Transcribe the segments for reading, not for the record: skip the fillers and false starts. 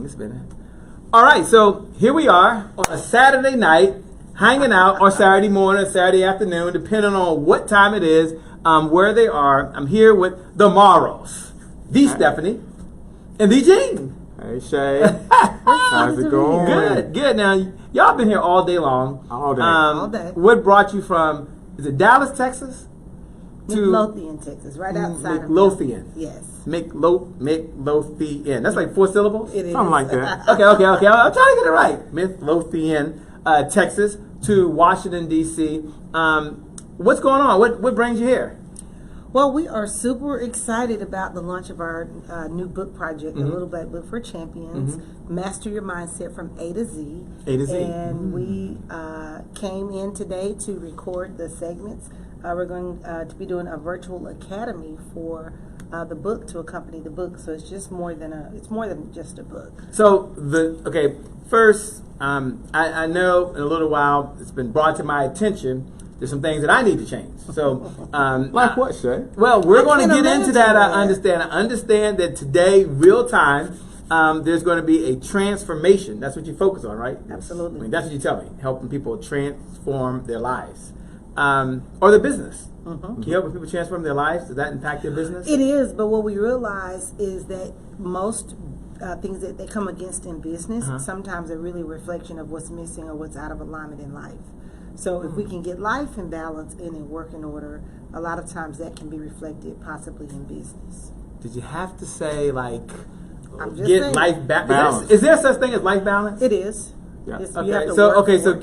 It's been. All right, so here we are on a Saturday night, hanging out, or Saturday morning, or Saturday afternoon, depending on what time it is, where they are. I'm here with the Morrows, the Stefani, and the Gene. Hey Shay, how's it going? Good, good. Now, y'all been here all day long. All day. All day. What brought you from, is it Dallas, Texas? Midlothian, Texas, right outside Midlothian. Yes. Midlothian. That's like 4 syllables? It is. Something like that. Okay. I'm trying to get it right. Midlothian, Texas to Washington, D.C. What's going on? What brings you here? Well, we are super excited about the launch of our new book project, A Little Black Book for Champions, Master Your Mindset from A to Z. A to Z. And we came in today to record the segments. We're going to be doing a virtual academy for the book to accompany the book. So it's just more than just a book. So first, I know in a little while it's been brought to my attention. There's some things that I need to change. So, like what, Shay? Well, we're going to get into that. I imagine understand that today, real time, there's going to be a transformation. That's what you focus on, right? Absolutely. I mean, that's what you tell me. Helping people transform their lives or their business. Can you help people transform their lives? Does that impact their business? It is, but what we realize is that most things that they come against in business sometimes are really a reflection of what's missing or what's out of alignment in life. So if we can get life in balance and in working order, a lot of times that can be reflected possibly in business. Did you have to say like I'm just get saying. life Balance. Is there such thing as life balance? It is. Yeah. It's- you have Okay, to so work for it.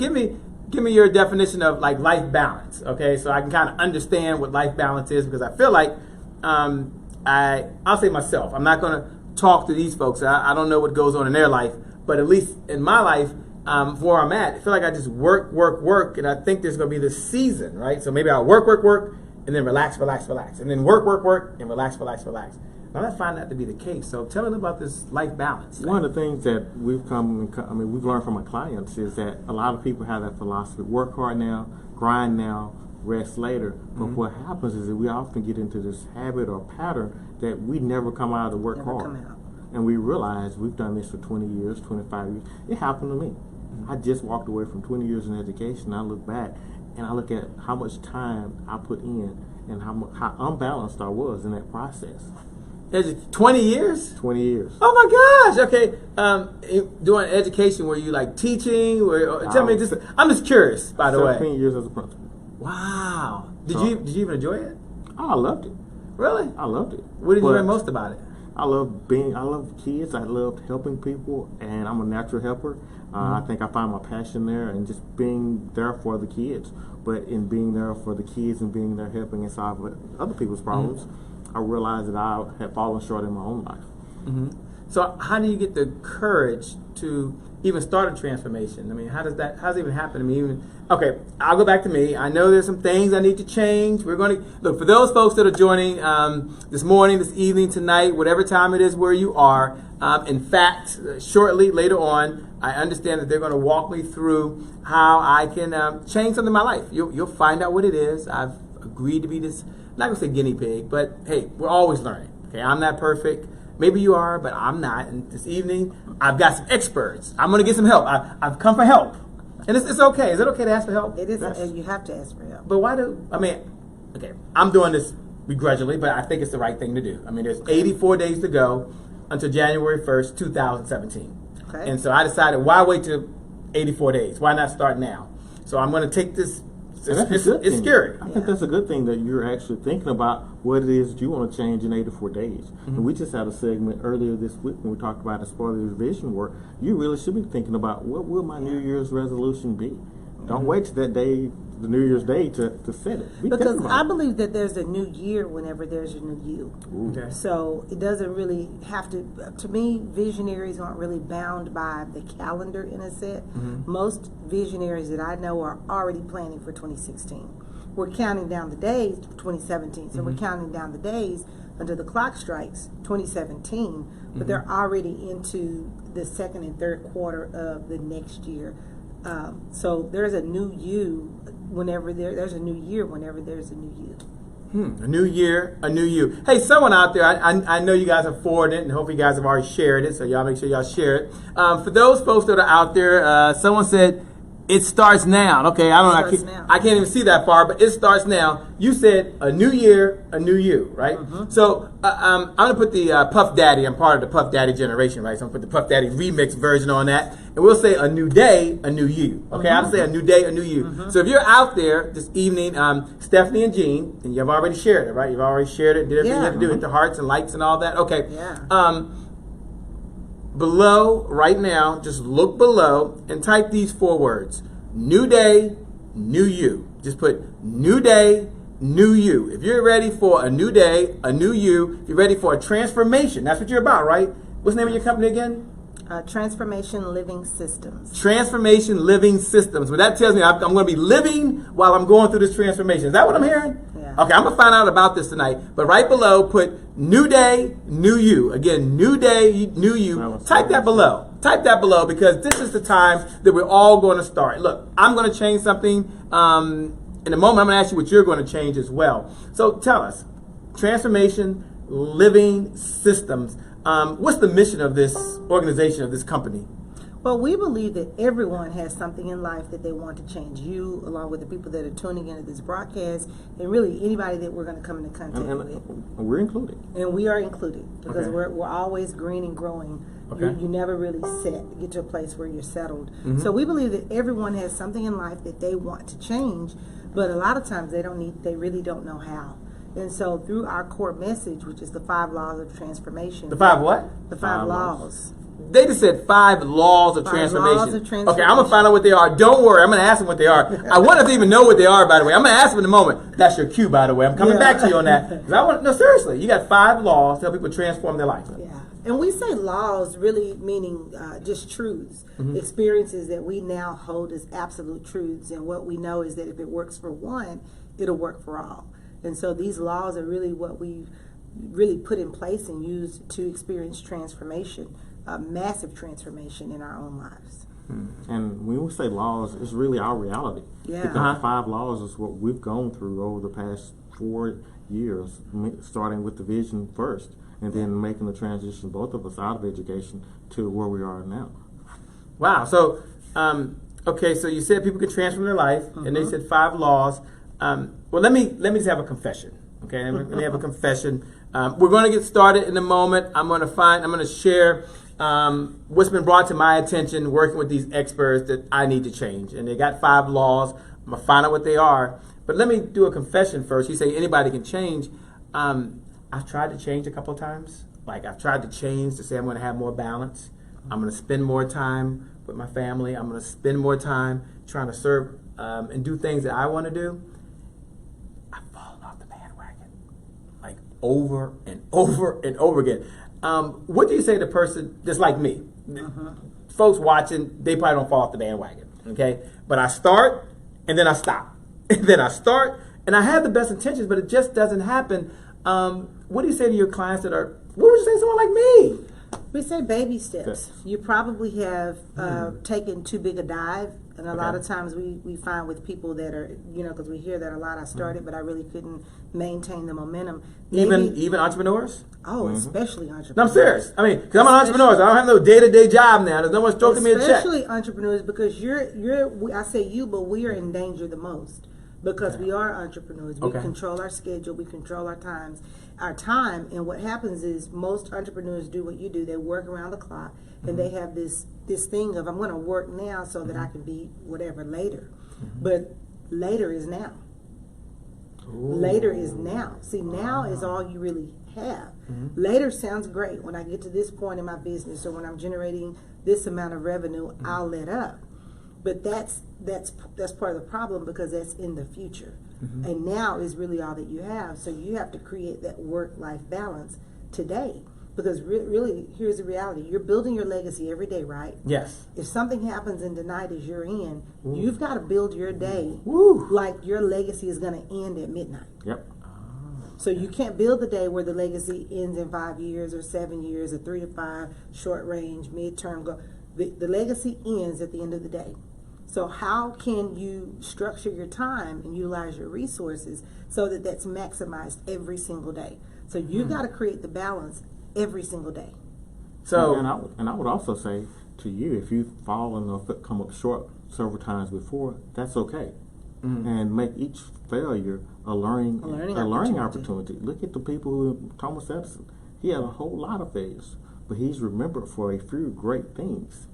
give me your definition of like life balance. Okay, so I can kind of understand what life balance is because I feel like I'll say myself. I'm not going to talk to these folks. I don't know what goes on in their life, but at least in my life, where I'm at, I feel like I just work, and I think there's going to be this season, right? So maybe I'll work, and then relax, and then work, and relax. I'm not finding that to be the case. So tell me about this life balance. One of the things that we've learned from our clients is that a lot of people have that philosophy: work hard now, grind now, rest later. But what happens is that we often get into this habit or pattern that we never come out of the work Never hard. come out. And we realize we've done this for 20 years, 25 years. It happened to me. I just walked away from 20 years in education. I look back and I look at how much time I put in and how unbalanced I was in that process. 20 years? 20 years. Oh my gosh! Okay, doing education, were you like teaching? Tell me, I'm just curious. By the way, 17 years as a principal. Wow. Did you even enjoy it? Oh, I loved it. Really? I loved it. What did you learn most about it? I love kids. I love helping people, and I'm a natural helper. I think I find my passion there, and just being there for the kids. But in being there for the kids and being there helping and solve other people's problems, I realized that I had fallen short in my own life. So how do you get the courage to even start a transformation? I mean, how does it even happen to me? Okay, I'll go back to me. I know there's some things I need to change. We're going to look for those folks that are joining this morning, this evening, tonight, whatever time it is where you are. In fact, shortly later on, I understand that they're going to walk me through how I can change something in my life. You'll find out what it is. I've agreed to be this, I'm not going to say guinea pig, but hey, we're always learning. Okay, I'm not perfect. Maybe you are, but I'm not. And this evening, I've got some experts. I'm going to get some help. I've come for help. And it's okay. Is it okay to ask for help? It is. You have to ask for help. But I'm doing this begrudgingly, but I think it's the right thing to do. I mean, there's 84 days to go until January 1st, 2017. Okay. And so I decided, why wait till 84 days? Why not start now? So I'm going to take this. It's scary. I think that's a good thing that you're actually thinking about what it is that you want to change in 84 days. And we just had a segment earlier this week when we talked about the spoiler vision work. You really should be thinking about what will my New Year's resolution be. Don't wait till that day, the New Year's Day, to set it. Because I believe that there's a new year whenever there's a new you. Okay. So it doesn't really have to me, visionaries aren't really bound by the calendar in a set. Most visionaries that I know are already planning for 2016. We're counting down the days for 2017. So we're counting down the days until the clock strikes 2017. But they're already into the second and third quarter of the next year. So there's a new you whenever there's a new year whenever there's a new you. A new year, a new you. Hey, someone out there, I know you guys have forwarded it, and hopefully you guys have already shared it, so y'all make sure y'all share it. For those folks that are out there, someone said, it starts now. Okay, I can't even see that far, but it starts now. You said a new year, a new you, right? So I'm going to put the Puff Daddy. I'm part of the Puff Daddy generation, right? So I'm going to put the Puff Daddy remix version on that. And we'll say a new day, a new you. Okay, I'll say a new day, a new you. So if you're out there this evening, Stephanie and Jean, and you've already shared it, right? You've already shared it, did everything you have to do, hit the hearts and likes and all that. Okay. Yeah. Below, right now, just look below and type these 4 words. New day, new you. Just put new day, new you. If you're ready for a new day, a new you, if you're ready for a transformation, that's what you're about, right? What's the name of your company again? Transformation Living Systems. Transformation Living Systems. Well, that tells me I'm going to be living while I'm going through this transformation. Is that what I'm hearing? Yeah. Okay, I'm going to find out about this tonight. But right below, put new day, new you. Again, new day, new you. Type that below. Type that below, because this is the time that we're all going to start. Look, I'm going to change something. In a moment, I'm going to ask you what you're going to change as well. So tell us, Transformation Living Systems. What's the mission of this organization, of this company? Well, we believe that everyone has something in life that they want to change. You, along with the people that are tuning into this broadcast, and really anybody that we're going to come into contact with. And we're included. And we are included, because we're always green and growing. Okay. You never really get to a place where you're settled. So we believe that everyone has something in life that they want to change, but a lot of times they really don't know how. And so through our core message, which is the 5 laws of transformation. The 5 what? The 5 laws. They just said 5 laws of transformation. Laws of transformation. Okay, I'm going to find out what they are. Don't worry, I'm going to ask them what they are. I want them to even know what they are, by the way. I'm going to ask them in a moment. That's your cue, by the way. I'm coming back to you on that. 'Cause no, seriously, you got 5 laws to help people transform their life. Yeah. And we say laws really meaning just truths, experiences that we now hold as absolute truths. And what we know is that if it works for one, it'll work for all. And so these laws are really what we've really put in place and used to experience transformation, massive transformation in our own lives. And when we say laws, it's really our reality. Yeah. Because 5 laws is what we've gone through over the past 4 years, starting with the vision first, and then making the transition, both of us, out of education to where we are now. Wow. So, okay, so you said people can transform their life, and they said 5 laws. Well, let me just have a confession. Okay, let me have a confession. We're going to get started in a moment. I'm going to share what's been brought to my attention working with these experts that I need to change. And they got 5 laws. I'm going to find out what they are. But let me do a confession first. You say anybody can change. I've tried to change a couple of times. Like, I've tried to change to say I'm going to have more balance. I'm going to spend more time with my family. I'm going to spend more time trying to serve and do things that I want to do. I've fallen off the bandwagon, like over and over and over again. What do you say to a person just like me? Folks watching, they probably don't fall off the bandwagon, okay? But I start, and then I stop. And then I start, and I have the best intentions, but it just doesn't happen. What do you say to your clients that are, what would you say to someone like me? We say baby steps. You probably have taken too big a dive, and a lot of times we find with people that are, because we hear that a lot. I started, but I really couldn't maintain the momentum. Even entrepreneurs? Oh, especially entrepreneurs. No, I'm serious. I mean, because I'm an entrepreneur, so I don't have no day-to-day job now. There's no one stroking me a check. Especially entrepreneurs, because I say you, but we are in danger the most. Because we are entrepreneurs. We control our schedule. We control our time. And what happens is most entrepreneurs do what you do. They work around the clock, and they have this thing of, I'm going to work now so that I can be whatever later. But later is now. Ooh. Later is now. See, now is all you really have. Later sounds great. When I get to this point in my business, or when I'm generating this amount of revenue, I'll let up. But that's part of the problem, because that's in the future. And now is really all that you have. So you have to create that work-life balance today. Because really, here's the reality. You're building your legacy every day, right? Yes. If something happens in the night as you're in, you've got to build your day like your legacy is going to end at midnight. Yep. So you can't build the day where the legacy ends in 5 years or 7 years or 3 to 5, short range, midterm goal. The legacy ends at the end of the day. So how can you structure your time and utilize your resources so that that's maximized every single day? So you got to create the balance every single day. So, and I would also say to you, if you've fallen or come up short several times before, that's okay. And make each failure a learning opportunity. Look at the people who, Thomas Edison, he had a whole lot of failures, but he's remembered for a few great things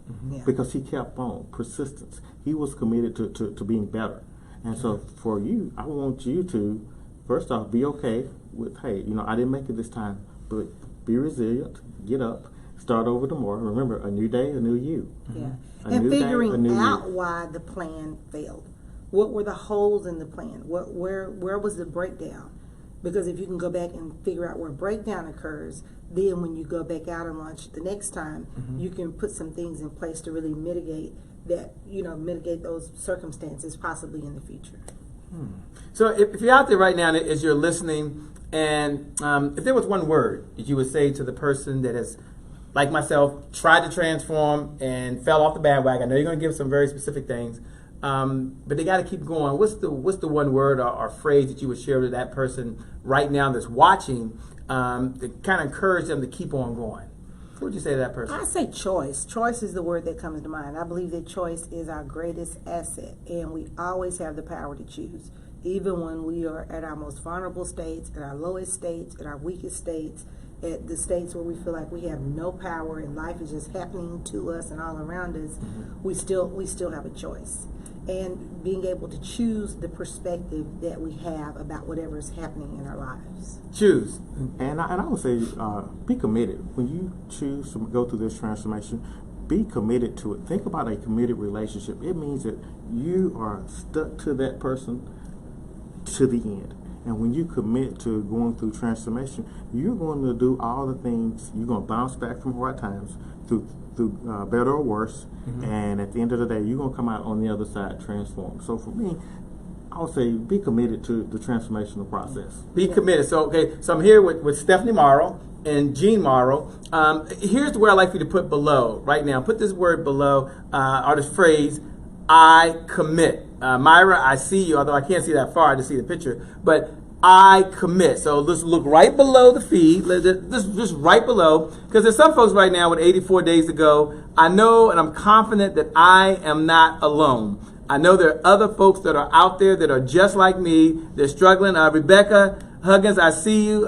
because he kept on, persistence. He was committed to being better. And so for you, I want you to, first off, be okay with, hey, I didn't make it this time, but be resilient, get up, start over tomorrow. Remember, a new day, a new you. Yeah. A And new day, figuring a new out you. why the plan failed. What were the holes in the plan? Where was the breakdown? Because if you can go back and figure out where breakdown occurs, then when you go back out and launch the next time, you can put some things in place to really mitigate that, mitigate those circumstances possibly in the future. So if you're out there right now as you're listening, and if there was one word that you would say to the person that has, like myself, tried to transform and fell off the bandwagon, I know you're going to give some very specific things, but they got to keep going. What's the one word or phrase that you would share with that person right now that's watching to kind of encourage them to keep on going? What would you say to that person? I say choice. Choice is the word that comes to mind. I believe that choice is our greatest asset, and we always have the power to choose. Even when we are at our most vulnerable states, at our lowest states, at our weakest states, at the states where we feel like we have no power and life is just happening to us and all around us, we still have a choice. And being able to choose the perspective that we have about whatever is happening in our lives. Choose. And I would say be committed. When you choose to go through this transformation, be committed to it. Think about a committed relationship. It means that you are stuck to that person to the end. And when you commit to going through transformation, you're going to do all the things. You're going to bounce back from hard times through better or worse. And at the end of the day, you're going to come out on the other side transformed. So for me, I would say be committed to the transformational process. Be committed. So I'm here with Stefani Morrow and Jean Morrow. Here's where I'd like for you to put below right now. Put this word below, or this phrase, I commit. Myra, I see you, although I can't see that far, I just see the picture. But I commit. So let's look right below the feed, just right below, because there's some folks right now with 84 days to go. I know and I'm confident that I am not alone. I know there are other folks that are out there that are just like me. They're struggling. Rebecca Huggins, I see you.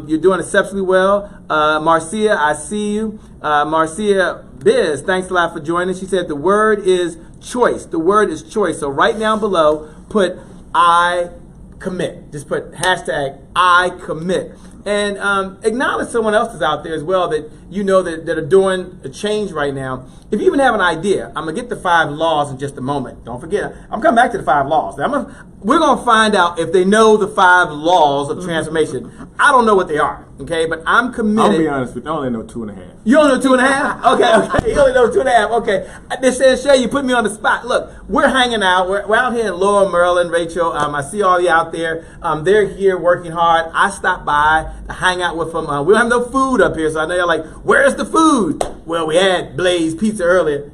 You're doing exceptionally well. Marcia, I see you. Marcia Biz, thanks a lot for joining. She said the word is choice. The word is choice. So right now below, put I commit. Just put hashtag I commit. And acknowledge someone else is out there as well that you know that are doing a change right now. If you even have an idea, I'm going to get the 5 laws in just a moment. Don't forget, I'm coming back to the 5 laws. We're going to find out if they know the 5 laws of transformation. I don't know what they are, okay? But I'm committed. I'll be honest with you, I only know 2.5. You only know 2.5? Okay. You only know 2.5. Okay. They said, Shay, you put me on the spot. Look, we're hanging out. We're out here in Laurel, Maryland, Rachel. I see all you out there. They're here working hard. I stopped by to hang out with them. We don't have no food up here, so I know you're like, where's the food? Well, we had Blaze Pizza earlier.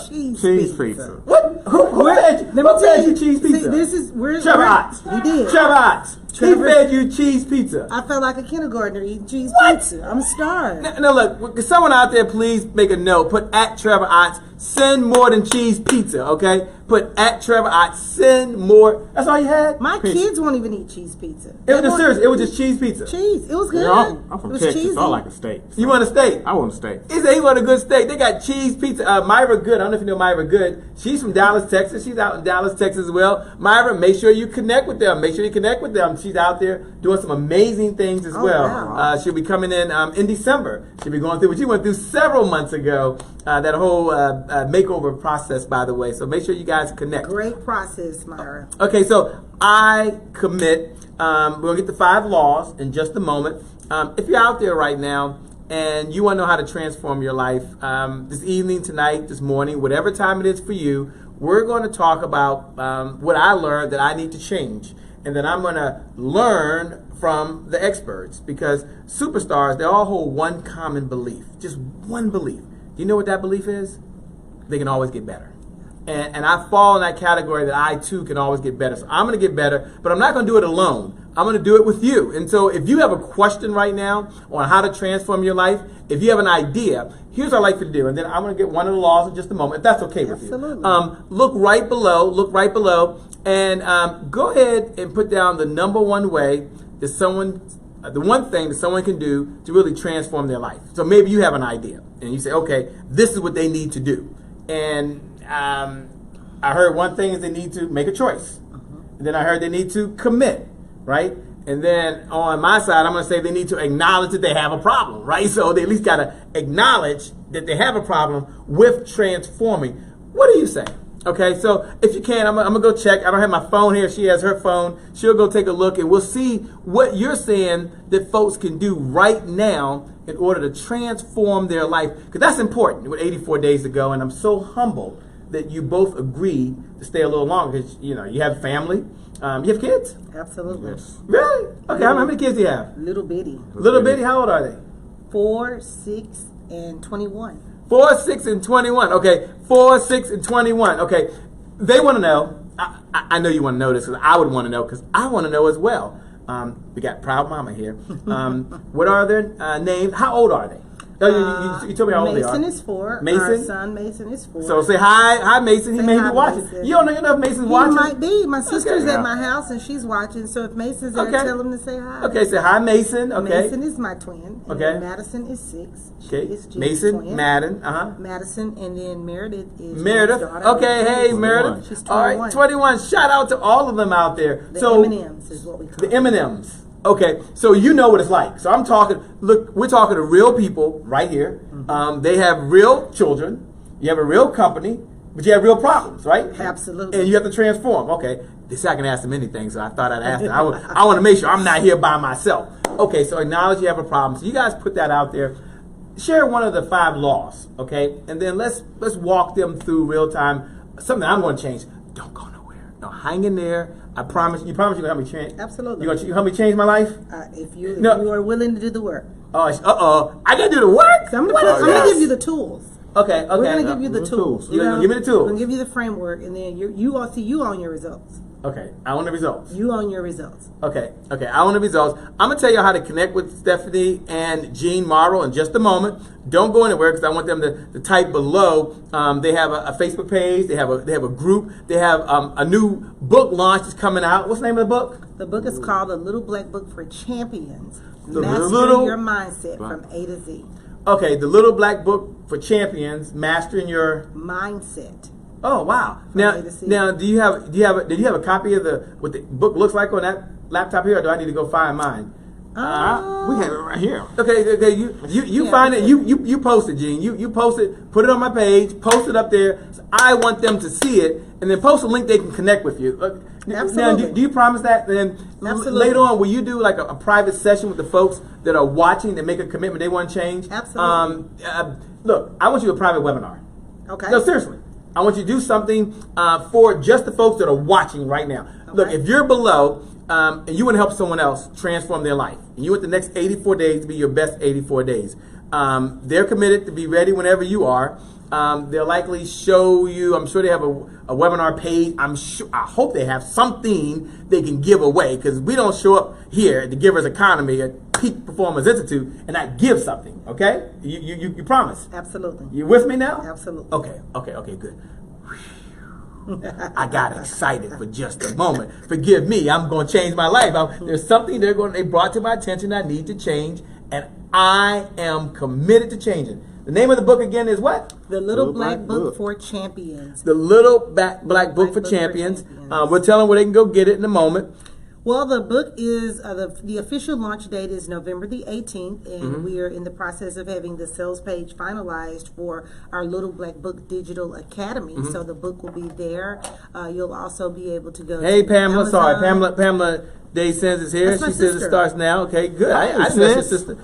Cheese pizza. What? Who fed you cheese pizza? See, Trevor Otts. We did. Trevor Otts. He fed you cheese pizza. I felt like a kindergartner eating cheese What? pizza. I'm starved. Now look, someone out there, please make a note. Put at Trevor Otts. Send more than cheese pizza, okay? Put at Trevor Otts. Send more. That's all you had? My kids won't even eat cheese pizza. It was just cheese pizza. Cheese. It was good. I'm from it was Texas, cheesy. so I like a steak. So You want a steak? I want a steak. He said he want a good steak. They got cheese pizza. Myra Good. I don't know if you know Myra Good. She's from Dallas, Texas. She's out in Dallas, Texas as well. Myra, make sure you connect with them. She's out there doing some amazing things as well. Wow. She'll be coming in December. She'll be going through what she went through several months ago. That whole makeover process, by the way. So make sure you guys connect. Great process, Myra. Okay, so I commit. We're going to get the 5 laws in just a moment. If you're out there right now and you want to know how to transform your life, this evening, tonight, this morning, whatever time it is for you, we're going to talk about what I learned that I need to change. And then I'm going to learn from the experts, because superstars, they all hold one common belief, just one belief. Do you know what that belief is? They can always get better. And I fall in that category that I too can always get better. So I'm going to get better, but I'm not going to do it alone. I'm going to do it with you. And so if you have a question right now on how to transform your life, if you have an idea, here's what I'd like you to do. And then I'm going to get one of the laws in just a moment, if that's okay with you. Absolutely. Look right below, and go ahead and put down the number one way that the one thing that someone can do to really transform their life. So maybe you have an idea, and you say, okay, this is what they need to do. And I heard one thing is they need to make a choice. And then I heard they need to commit, right? And then on my side, I'm going to say they need to acknowledge that they have a problem, right? So they at least got to acknowledge that they have a problem with transforming. What do you say? Okay, so if you can, I'm gonna go check. I don't have my phone here. She has her phone. She'll go take a look, and we'll see what you're saying that folks can do right now in order to transform their life. Because that's important with 84 days to go, and I'm so humbled that you both agree to stay a little longer because, you know, you have family. You have kids? Absolutely. Yes. Really? Okay, how many kids do you have? Little bitty. Little bitty, how old are they? 4, 6, and 21. 4, 6, and 21. Okay, 4, 6, and 21. Okay, they want to know. I know you want to know this because I would want to know because I want to know as well. We got Proud Mama here. What are their names? How old are they? You told me how old they are. Mason is 4. Mason? Our son Mason is 4. So say hi, Mason. He Say may hi, be watching. Mason. You don't know if Mason's He watching. might be. My sister's Okay. at my house and she's watching. So if Mason's there, Okay. tell him to say hi. Okay, say hi, Mason. Okay. Mason is my twin. And Okay. Madison is 6. She Okay. is Jean's Mason, twin. Madden. Madison, and then Meredith is Meredith. Jean's daughter. Okay, hey, 21. Meredith. She's All right, 21. Shout out to all of them out there. The So M&Ms is what we call the them. M&Ms. Okay, so you know what it's like. So I'm talking. Look, we're talking to real people right here. They have real children. You have a real company, but you have real problems, right? Absolutely. And you have to transform. Okay, they say I can ask them anything, so I thought I'd ask them. I want to make sure I'm not here by myself. Okay, so acknowledge you have a problem. So you guys put that out there. Share one of the 5 laws, okay, and then let's walk them through real time. Something I'm going to change. Don't go nowhere. No, hang in there. I promise. You promise you're gonna help me change. Absolutely. You help me change my life? If you No. are willing to do the work. Oh, I gotta do the work. So I'm What going is to this? give you the tools. Okay. We're going to give you the the tools. tools. You're gonna give me the tools. We're going to give you the framework, and then you all see you own your results. Okay. I want the results. You own your results. Okay. I want the results. I'm gonna tell you how to connect with Stefani and Jean Morrow in just a moment. Don't go anywhere because I want them to type below. They have a Facebook page. They have a group. They have a new book launch that's coming out. What's the name of the book? The book is called The Little Black Book for Champions. The Mastering Little Your Mindset from A to Z. Okay, the Little Black Book for Champions, Mastering Your. Mindset. Oh wow! A to Z. Now, did you have a copy of what the book looks like on that laptop here, or do I need to go find mine? We have it right here. Okay. You Yeah, find it. okay. You post it, Gene. You post it. Put it on my page. Post it up there. So I want them to see it, and then post a link they can connect with you. Now, Absolutely. do you promise that? And then Absolutely. later on, will you do like a private session with the folks that are watching that make a commitment they want to change? Absolutely. Look, I want you a private webinar. Okay. No, seriously. I want you to do something for just the folks that are watching right now. Look, Okay. if you're below and you want to help someone else transform their life, and you want the next 84 days to be your best 84 days, they're committed to be ready whenever you are. They'll likely show you, I'm sure they have a webinar page. I hope they have something they can give away because we don't show up here at the Givers Economy at Peak Performance Institute and not give something, okay? You promise? Absolutely. You with me now? Absolutely. Okay, good. I got excited for just a moment. Forgive me, I'm going to change my life. There's something they brought to my attention I need to change, and I am committed to changing. The name of the book again is what? The Little Black Book for Champions. The Little Black Book for Champions. We'll tell them where they can go get it in a moment. Well, the book is, the official launch date is November the 18th, and we are in the process of having the sales page finalized for our Little Black Book Digital Academy. So the book will be there. You'll also be able to go Hey, to Pamela. Sorry, Amazon. Pamela Day Sens is here. That's my She says it sister. starts now. Okay, good. I Hi, know that's your sis. sister.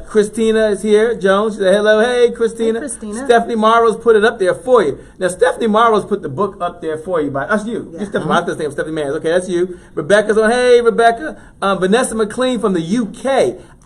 Christina is here. Jones, she said hello. Hey, Christina. Hey, Christina. Stephanie Morrow's put it up there for you. Now, Stephanie Morrow's put the book up there for you. That's you. Yeah. You're Stephanie. I thought it was Stephanie Mans. Okay, that's you. Rebecca's on. Hey, Rebecca. Vanessa McLean from the UK.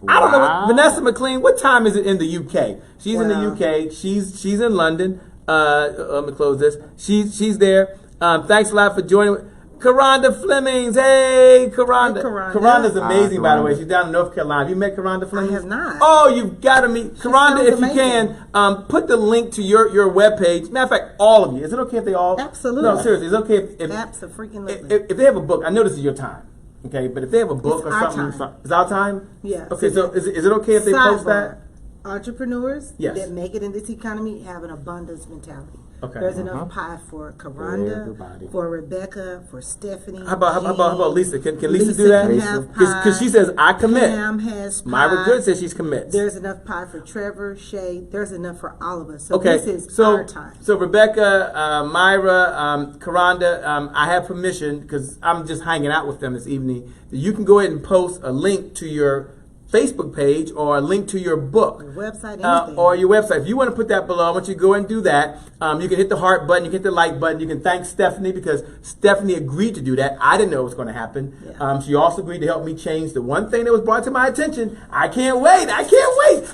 I don't know. Wow. Vanessa McLean, what time is it in the UK? She's in the Wow. UK. She's in London. Let me close this. She's there. Thanks a lot for joining. Karonda Flemings. Hey, Karonda. Hey, Karonda. Karonda's amazing, Hi, by the way. Karonda. She's down in North Carolina. Have you met Karonda Flemings? I have not. Oh, you've got to meet Karonda sounds if you amazing. can. Put the link to your webpage. Matter of fact, all of you. Is it okay if they all? Absolutely. No, seriously. Is it okay if Absolutely. if they have a book? I know this is your time. Okay, but if they have a book It's or our something, time. it's our time. Yeah. Okay, so is it okay if they post that? Entrepreneurs Yes. that make it in this economy have an abundance mentality. Okay. There's enough pie for Karonda, everybody. for Rebecca, for Stephanie. How about Lisa? Can Lisa Lisa do that? can have Because she pie. says I commit. Pam has pie. Myra Good says she's commits. There's enough pie for Trevor, Shay. There's enough for all of us. So Okay, this is so our time. so Rebecca, Myra, Karonda, I have permission because I'm just hanging out with them this evening. You can go ahead and post a link to your Facebook page or a link to your book. Your website, anything. Or your website. If you want to put that below, I want you to go and do that. You can hit the heart button, you can hit the like button, you can thank Stephanie because Stephanie agreed to do that. I didn't know it was going to happen. Yeah. She also agreed to help me change the one thing that was brought to my attention. I can't wait.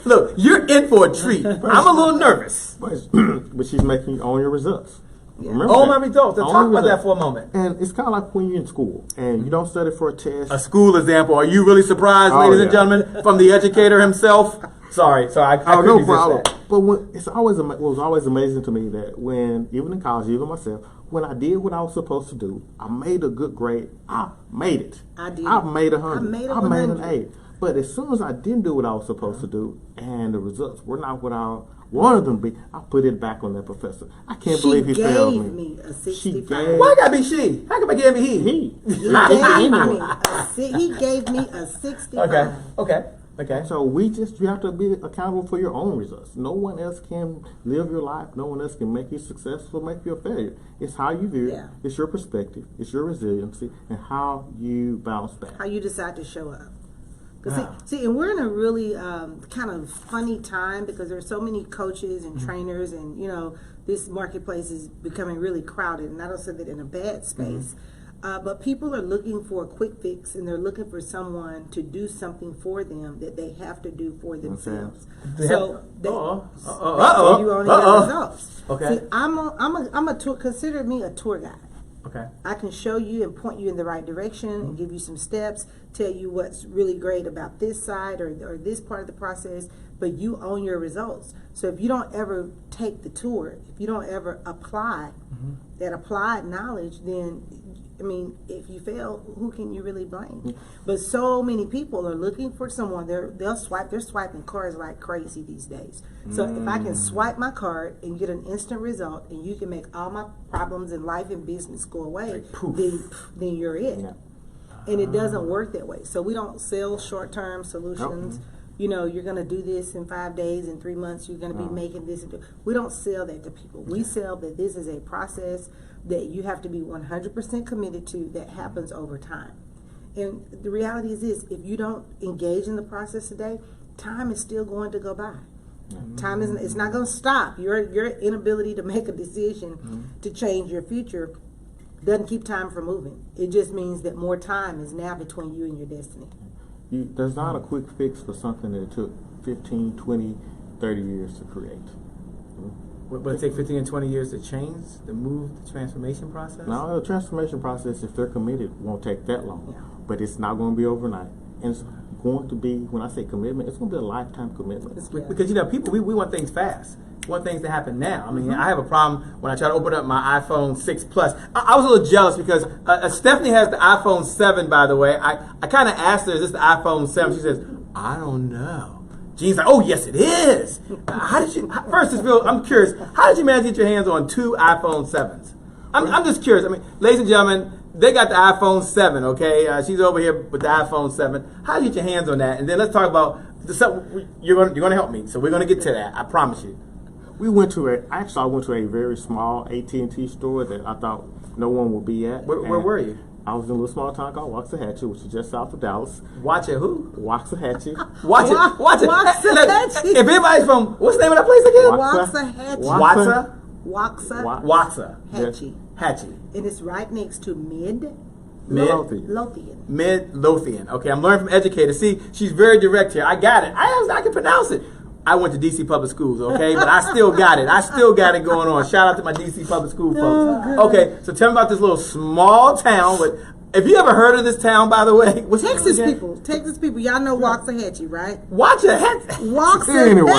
Look, you're in for a treat. I'm a little nervous. But she's making you own your results. Yeah. Remember Oh, that. my results. Let's Own talk your about that results. for a moment. And it's kind of like when you're in school and you don't study for a test. A school example. Are you really surprised, Oh, ladies and yeah. gentlemen, from the educator himself? Sorry, I couldn't no resist problem. that. But what was always amazing to me that when, even in college, even myself, when I did what I was supposed to do, I made a good grade. I made it. I did. I made 100. I made a I made an 100. 8. But as soon as I didn't do what I was supposed to do, and the results were not what I wanted them to be, I put it back on that professor. I can't believe he failed gave me. me a She 65. gave Why gotta be she? How come I gave me he? he. He gave me a 65. Okay. So you have to be accountable for your own results. No one else can live your life. No one else can make you successful, make you a failure. It's how you view it. Yeah. It's your perspective. It's your resiliency and how you bounce back. How you decide to show up. 'Cause Wow. see, and we're in a really kind of funny time because there's so many coaches and trainers, and this marketplace is becoming really crowded. And I don't say that in a bad space, but people are looking for a quick fix, and they're looking for someone to do something for them that they have to do for themselves. So you only get results. Okay. See, consider me a tour guide. Okay. I can show you and point you in the right direction and give you some steps, tell you what's really great about this side or this part of the process, but you own your results. So if you don't ever take the tour, if you don't ever apply that applied knowledge, then, if you fail, who can you really blame? But so many people are looking for someone. They're swiping cards like crazy these days. So if I can swipe my card and get an instant result, and you can make all my problems in life and business go away, Like poof. then you're it. Yeah. And it doesn't work that way. So we don't sell short-term solutions. You're going to do this in 5 days, in 3 months, you're going to be making this. We don't sell that to people. We sell that this is a process that you have to be 100% committed to that happens over time. And the reality is this: if you don't engage in the process today, time is still going to go by. Time isn't. It's not going to stop. Your inability to make a decision to change your future doesn't keep time from moving. It just means that more time is now between you and your destiny. There's not a quick fix for something that took 15, 20, 30 years to create. Will it take 15 and 20 years to change, to move the transformation process? Now, the transformation process, if they're committed, won't take that long. Yeah. But it's not going to be overnight. And it's going to be, when I say commitment, it's going to be a lifetime commitment. Because people, we want things fast. We want things to happen now. I have a problem when I try to open up my iPhone 6 Plus. I was a little jealous because Stephanie has the iPhone 7, by the way. I kind of asked her, is this the iPhone 7? She says, I don't know. Jean's like, oh, yes, it is. I'm curious, how did you manage to get your hands on 2 iPhone 7s? I'm just curious. Ladies and gentlemen, they got the iPhone 7, okay? She's over here with the iPhone 7. How did you get your hands on that? And then let's talk about, you're going to help me, so we're going to get to that, I promise you. I went to a very small AT&T store that I thought no one would be at. Where were you? I was in a little small town called Waxahachie, which is just south of Dallas. Watch it, who? Waxahachie. Watch it. Waxahachie. If anybody's from, what's the name of that place again? Waxahachie. Waxahachie. Hatchie. And it's right next to Midlothian. Midlothian. Okay, I'm learning from educators. See, she's very direct here. I got it. I can pronounce it. I went to DC public schools, okay? But I still got it. I still got it going on. Shout out to my DC public school folks. Okay, so tell me about this little small town. Have you ever heard of this town, by the way? What's Texas people, y'all know Waxahachie, right? Anyway.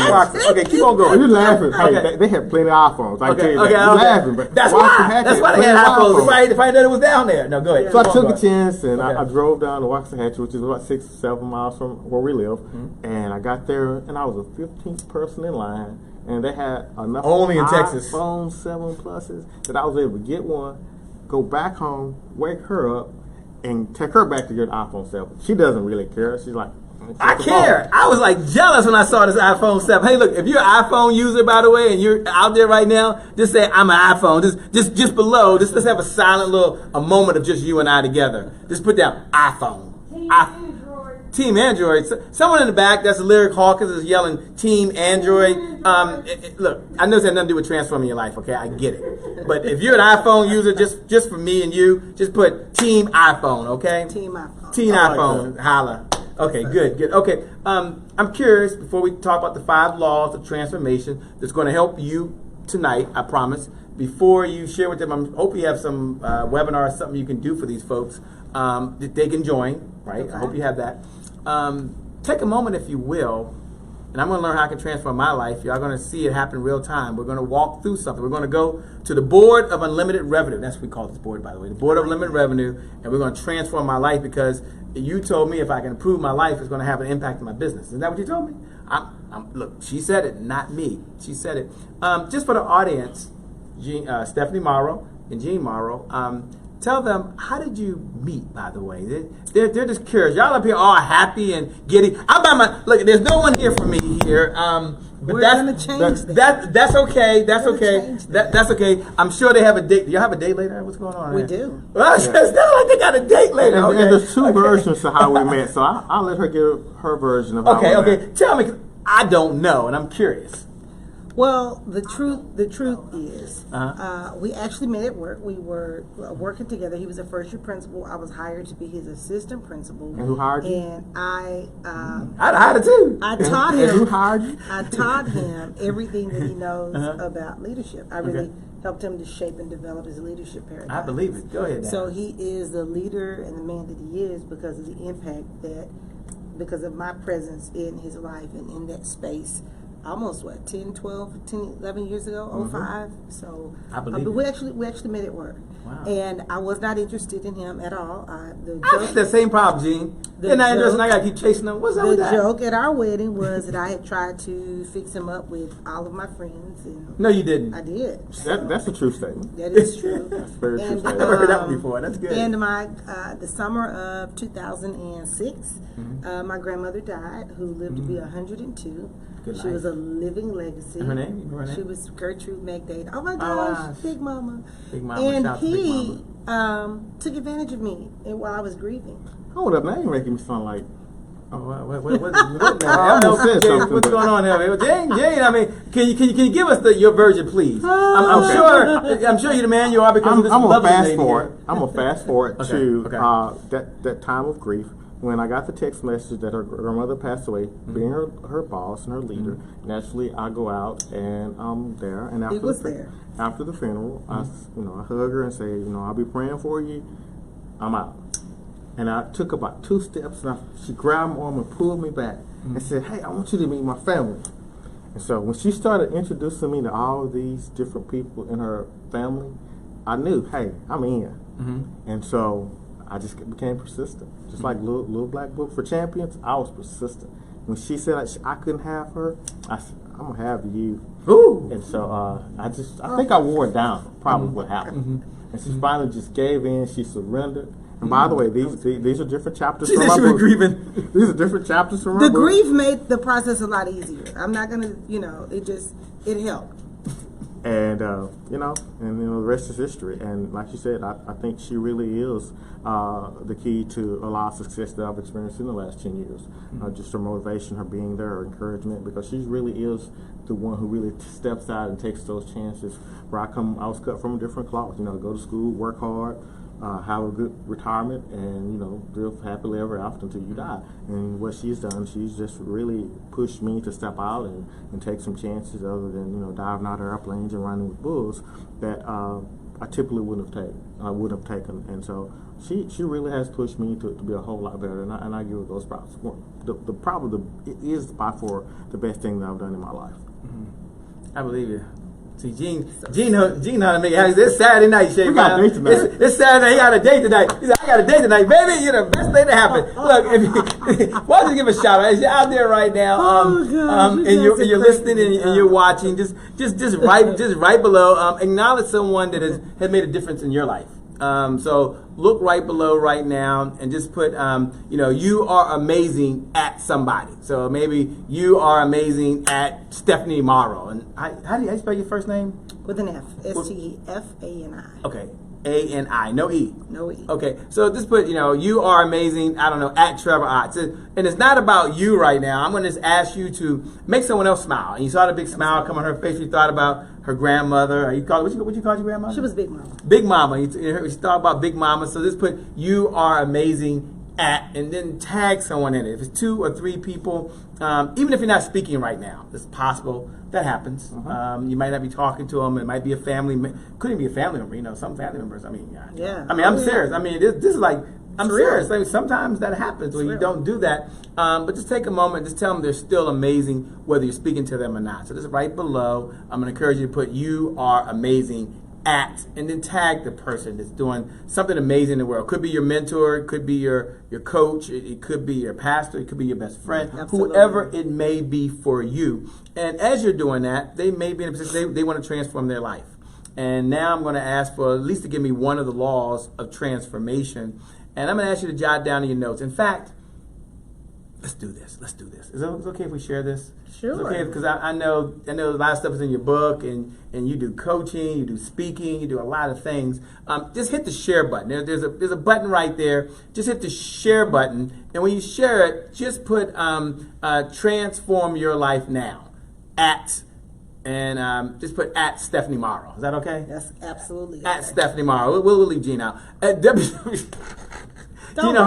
Okay, keep on going. You're laughing. Okay. They had plenty of iPhones. I tell you that. You're laughing, but that's why they had iPhones. If I knew it was down there. No, go ahead. So I took a chance and I drove down to Waxahachie, which is about 6 or 7 miles from where we live. And I got there and I was the 15th person in line. And they had enough only in Texas iPhone 7 Pluses that I was able to get one, go back home, wake her up, and take her back to get an iPhone 7. She doesn't really care. She's like, I care. I was like jealous when I saw this iPhone 7. Hey, look, if you're an iPhone user, by the way, and you're out there right now, just say I'm an iPhone. Just below, let's have a silent a moment of just you and I together. Just put down iPhone. Team Android. Someone in the back, that's Lyric Hawkins, is yelling Team Android. Look, I know this had nothing to do with transforming your life, okay? I get it. But if you're an iPhone user, just for me and you, just put Team iPhone, okay? Team iPhone. Team iPhone. Holla. Okay, good. Okay, I'm curious, before we talk about the 5 laws of transformation that's going to help you tonight, I promise, before you share with them, I hope you have some webinar or something you can do for these folks that they can join, right? Okay. I hope you have that. Take a moment, if you will, and I'm going to learn how I can transform my life. Y'all going to see it happen in real time. We're going to walk through something. We're going to go to the Board of Unlimited Revenue. That's what we call this board, by the way. The Board of Unlimited Revenue, and we're going to transform my life because you told me if I can improve my life, it's going to have an impact on my business. Isn't that what you told me? Look, she said it, not me. She said it. Just for the audience, Stefani Morrow and Jean Morrow, tell them, how did you meet, by the way? They're just curious. Y'all up here all happy and giddy. Look, there's no one here for me here. But we're going to change that's okay. That's okay. That's okay. I'm sure they have a date. Do y'all have a date later? What's going on? We do. Well, it's not like they got a date later. And there's 2 versions of how we met, so I'll let her give her version of how we met. Okay. Tell me, 'cause I don't know, and I'm curious. Well, the truth is, we actually met at work. We were working together. He was a first-year principal. I was hired to be his assistant principal. And who hired you? And I'd hired too. I taught him. And who hired you? I taught him everything that he knows about leadership. I really helped him to shape and develop his leadership paradigm. I believe it. Go ahead. So he is the leader and the man that he is because of the impact because of my presence in his life and in that space. Almost 11 years ago, 05. So I believe we actually met at work. Wow. And I was not interested in him at all. I had the same problem, Gene. They're not interested. I got to keep chasing them. What's up with that? The joke at our wedding was that I had tried to fix him up with all of my friends. And no, you didn't. I did. That's a true statement. That is true. That's very true statement. I've never heard that one before. That's good. And the summer of 2006, my grandmother died, who lived to be 102. She was a living legacy. Her name? She was Gertrude McDade. Oh my gosh, Big Mama. Big Mama. And he took advantage of me while I was grieving. Hold up, now you're making me sound like. What what's going on here? Jane, I mean, can you give us your version, please? I'm sure you're the man you are because of this lovely lady here. I'm gonna fast forward to that time of grief. When I got the text message that her grandmother passed away, being her boss and her leader, naturally I go out and I'm there. And after the funeral, I hug her and say, I'll be praying for you. I'm out. And I took about 2 steps and she grabbed my arm and pulled me back and said, hey, I want you to meet my family. And so when she started introducing me to all of these different people in her family, I knew, hey, I'm in. And so I just became persistent. Just like Little Black Book for Champions, I was persistent. When she said I couldn't have her, I said, I'm going to have you. Ooh. And so I think I wore it down, probably what happened. And she finally just gave in. She surrendered. And by the way, these are different chapters from my book. Grieving. These are different chapters from my book. The grief made the process a lot easier. I'm not going to, it helped. And the rest is history. And like you said, I think she really is the key to a lot of success that I've experienced in the last 10 years. Just her motivation, her being there, her encouragement, because she really is the one who really steps out and takes those chances. Where I was cut from a different cloth. Go to school, work hard, have a good retirement, and live happily ever after until you die. And what she's done, she's just really pushed me to step out and take some chances other than diving out of airplanes and running with bulls that I typically wouldn't have taken. And so she really has pushed me to be a whole lot better, and I give her those props. It is by far the best thing that I've done in my life. I believe you. See, Gene know how to make it. It's Saturday night, Shay. We got a date tonight. It's Saturday. He got a date tonight. He said, I got a date tonight, baby. You're the best thing to happen. Look, why don't you give a shout out? As you're out there right now, and you're listening and you're watching, just right below, acknowledge someone that has made a difference in your life. So look right below right now and just put, you are amazing at somebody. So maybe you are amazing at Stefani Morrow. And how do you spell your first name? With an F. Stefani. Okay. A-N-I. No E. No E. Okay. So just put, you are amazing, I don't know, at Trevor Otts. And it's not about you right now. I'm going to just ask you to make someone else smile. And you saw the big smile come on her face. You thought about her grandmother. What you call your grandmother? She was Big Mama. Big Mama. You thought about Big Mama. So just put you are amazing at, and then tag someone in it. If it's 2 or 3 people, even if you're not speaking right now, it's possible. That happens. You might not be talking to them. It might be a family. Couldn't be a family member. Some family members. Yeah. I'm serious. This is like, I'm serious. Real. Sometimes that happens when you real. don't do that. But just take a moment. Just tell them they're still amazing, whether you're speaking to them or not. So just right below, I'm going to encourage you to put you are amazing at, and then tag the person that's doing something amazing in the world. Could be your mentor, it could be your coach, it could be your pastor, it could be your best friend, whoever it may be for you. And as you're doing that, they may be in a position they want to transform their life. And now I'm going to ask for at least to give me one of the laws of transformation. And I'm going to ask you to jot down in your notes. In fact, let's do this. Is it okay if we share this? Sure. It's okay, because I know a lot of stuff is in your book, and you do coaching, you do speaking, you do a lot of things. Just hit the share button. There's a button right there. Just hit the share button, and when you share it, just put transform your life now just put at Stefani Morrow. Is that okay? That's absolutely at okay. Stefani Morrow. We'll leave Gene out. At Gene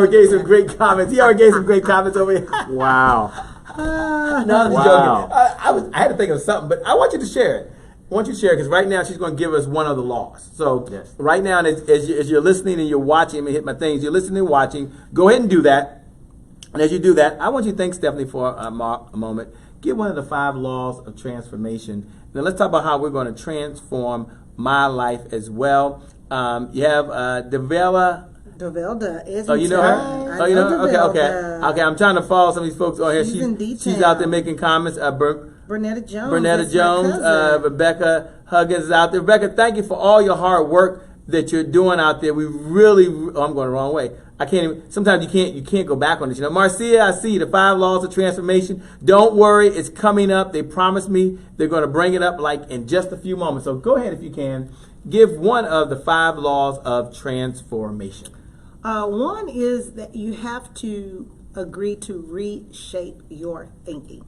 gave some great comments. He already gave some great comments over here. Wow. No, I'm just joking. I had to think of something, but I want you to share it. I want you to share it because right now she's going to give us one of the laws. So right now, as you're listening and you're watching, let me hit my things. You're listening and watching. Go ahead and do that. And as you do that, I want you to thank Stefani for a moment. Give one of the 5 laws of transformation. Now let's talk about how we're going to transform my life as well. You have Develda. Oh, you know her? Oh, you know her? Okay. I'm trying to follow some of these folks on here. She's out there making comments. Bernetta Jones. Rebecca Huggins is out there. Rebecca, thank you for all your hard work that you're doing out there. We really, I'm going the wrong way. I can't even, sometimes you can't go back on this. Marcia, I see the 5 laws of transformation. Don't worry, it's coming up. They promised me they're going to bring it up like in just a few moments. So go ahead if you can. Give one of the 5 laws of transformation. One is that you have to agree to reshape your thinking.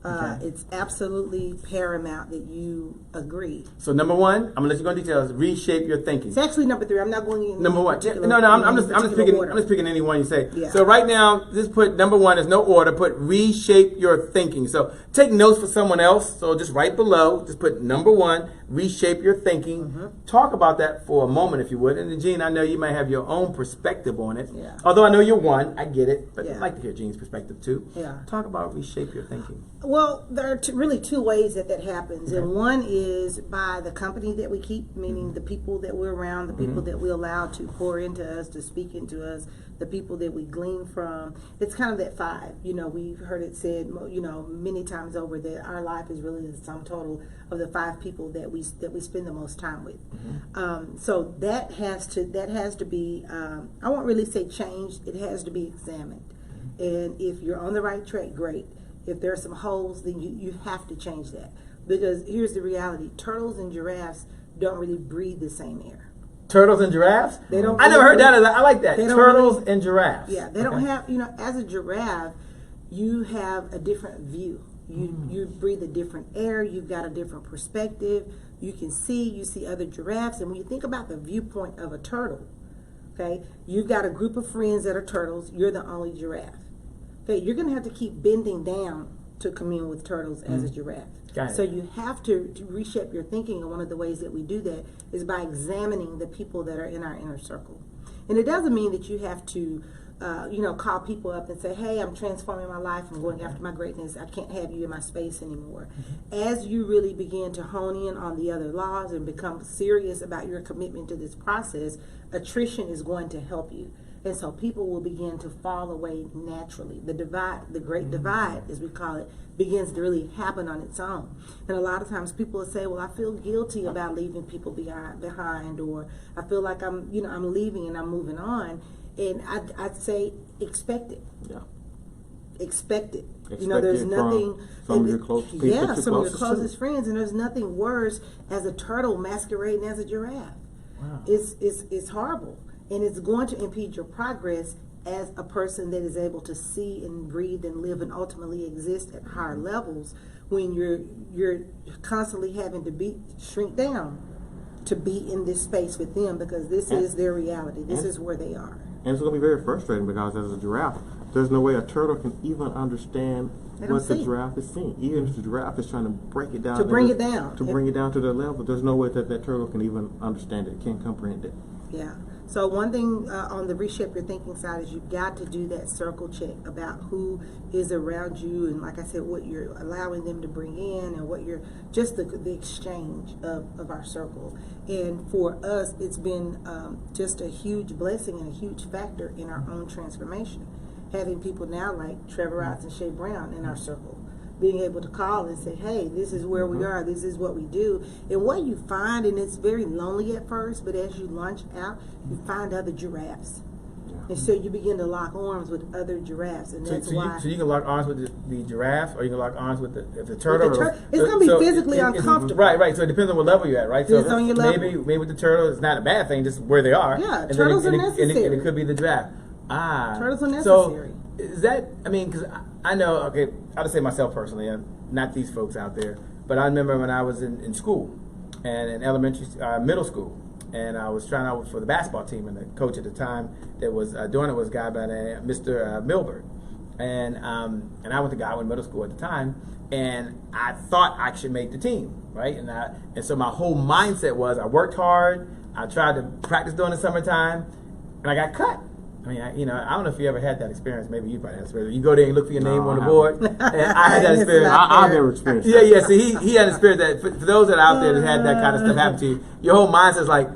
It's absolutely paramount that you agree. So number 1, I'm gonna let you go into details. Reshape your thinking. It's actually number 3. I'm not going in. Number 1. I'm just picking any one you say. Yeah. So right now, just put number 1. There's no order. Put reshape your thinking. So take notes for someone else. So just right below, just put number 1. Reshape your thinking. Talk about that for a moment, if you would. And then, Gene, I know you might have your own perspective on it. Yeah. Although I know you're one, I get it, but I'd like to hear Gene's perspective too. Yeah. Talk about reshape your thinking. Well, there are really 2 ways that happens, and one is by the company that we keep, meaning the people that we're around, the people that we allow to pour into us, to speak into us, the people that we glean from. It's kind of that 5. We've heard it said, many times over that our life is really the sum total of the 5 people that we spend the most time with. So that has to be. I won't really say changed. It has to be examined. And if you're on the right track, great. If there are some holes, then you have to change that. Because here's the reality: turtles and giraffes don't really breathe the same air. Turtles and giraffes? They don't. I never heard that. I like that. Turtles and giraffes. Yeah, they don't have. As a giraffe, you have a different view. You breathe a different air. You've got a different perspective. You see other giraffes, and when you think about the viewpoint of a turtle, Okay, you've got a group of friends that are turtles. You're the only giraffe. Okay, you're going to have to keep bending down to commune with turtles as a giraffe. Got it. So you have to reshape your thinking, and one of the ways that we do that is by examining the people that are in our inner circle. And it doesn't mean that you have to, call people up and say, hey, I'm transforming my life, I'm going after my greatness, I can't have you in my space anymore. As you really begin to hone in on the other laws and become serious about your commitment to this process, attrition is going to help you. And so people will begin to fall away naturally. The divide, the great divide, as we call it, begins to really happen on its own. And a lot of times people will say, well, I feel guilty about leaving people behind, or I feel like I'm leaving and I'm moving on. And I'd say, expect it. Yeah. Expect it. Expect There's it nothing. from some of your close people. Yeah, some of your closest closest to. friends, and there's nothing worse as a turtle masquerading as a giraffe. Wow. It's horrible, and it's going to impede your progress as a person that is able to see and breathe and live and ultimately exist at higher levels. When you're constantly having to shrink down to be in this space with them, because this is their reality. This is where they are. And it's going to be very frustrating because as a giraffe, there's no way a turtle can even understand what the giraffe is seeing. Even if the giraffe is trying to break it down. To bring it down. To bring it down to their level, there's no way that turtle can even understand it, can't comprehend it. Yeah. So one thing on the reshape your thinking side is you've got to do that circle check about who is around you, and like I said, what you're allowing them to bring in, and what you're just the exchange of our circle. And for us, it's been just a huge blessing and a huge factor in our own transformation. Having people now like Trevor, Otts, and Shay Brown in our circle, being able to call and say, hey, this is where we are, this is what we do. And what you find, and it's very lonely at first, but as you launch out, you find other giraffes. Yeah. And so you begin to lock arms with other giraffes, and that's why. So you can lock arms with the giraffe, or you can lock arms with the turtle. It's going to be physically uncomfortable. Right. So it depends on what level you're at, right? Depends so on your level. Maybe with the turtle, it's not a bad thing, just where they are. Yeah, and turtles then are necessary. And it could be the giraffe. Turtles are necessary. So is that? I mean, because I know. Okay, I'll just say myself personally, not these folks out there, but I remember when I was in school, and in middle school, and I was trying out for the basketball team, and the coach at the time that was doing it was a guy by the name Mr. Milberg, and I went to middle school at the time, and I thought I should make the team, right? And so my whole mindset was I worked hard, I tried to practice during the summertime, and I got cut. I mean, I don't know if you ever had that experience. Maybe you probably had that experience. You go there and look for your name on the board. And I had that experience. I've never experienced that. Yeah. So he had an experience that for those that are out there that had that kind of stuff happen to you, your whole mindset's like,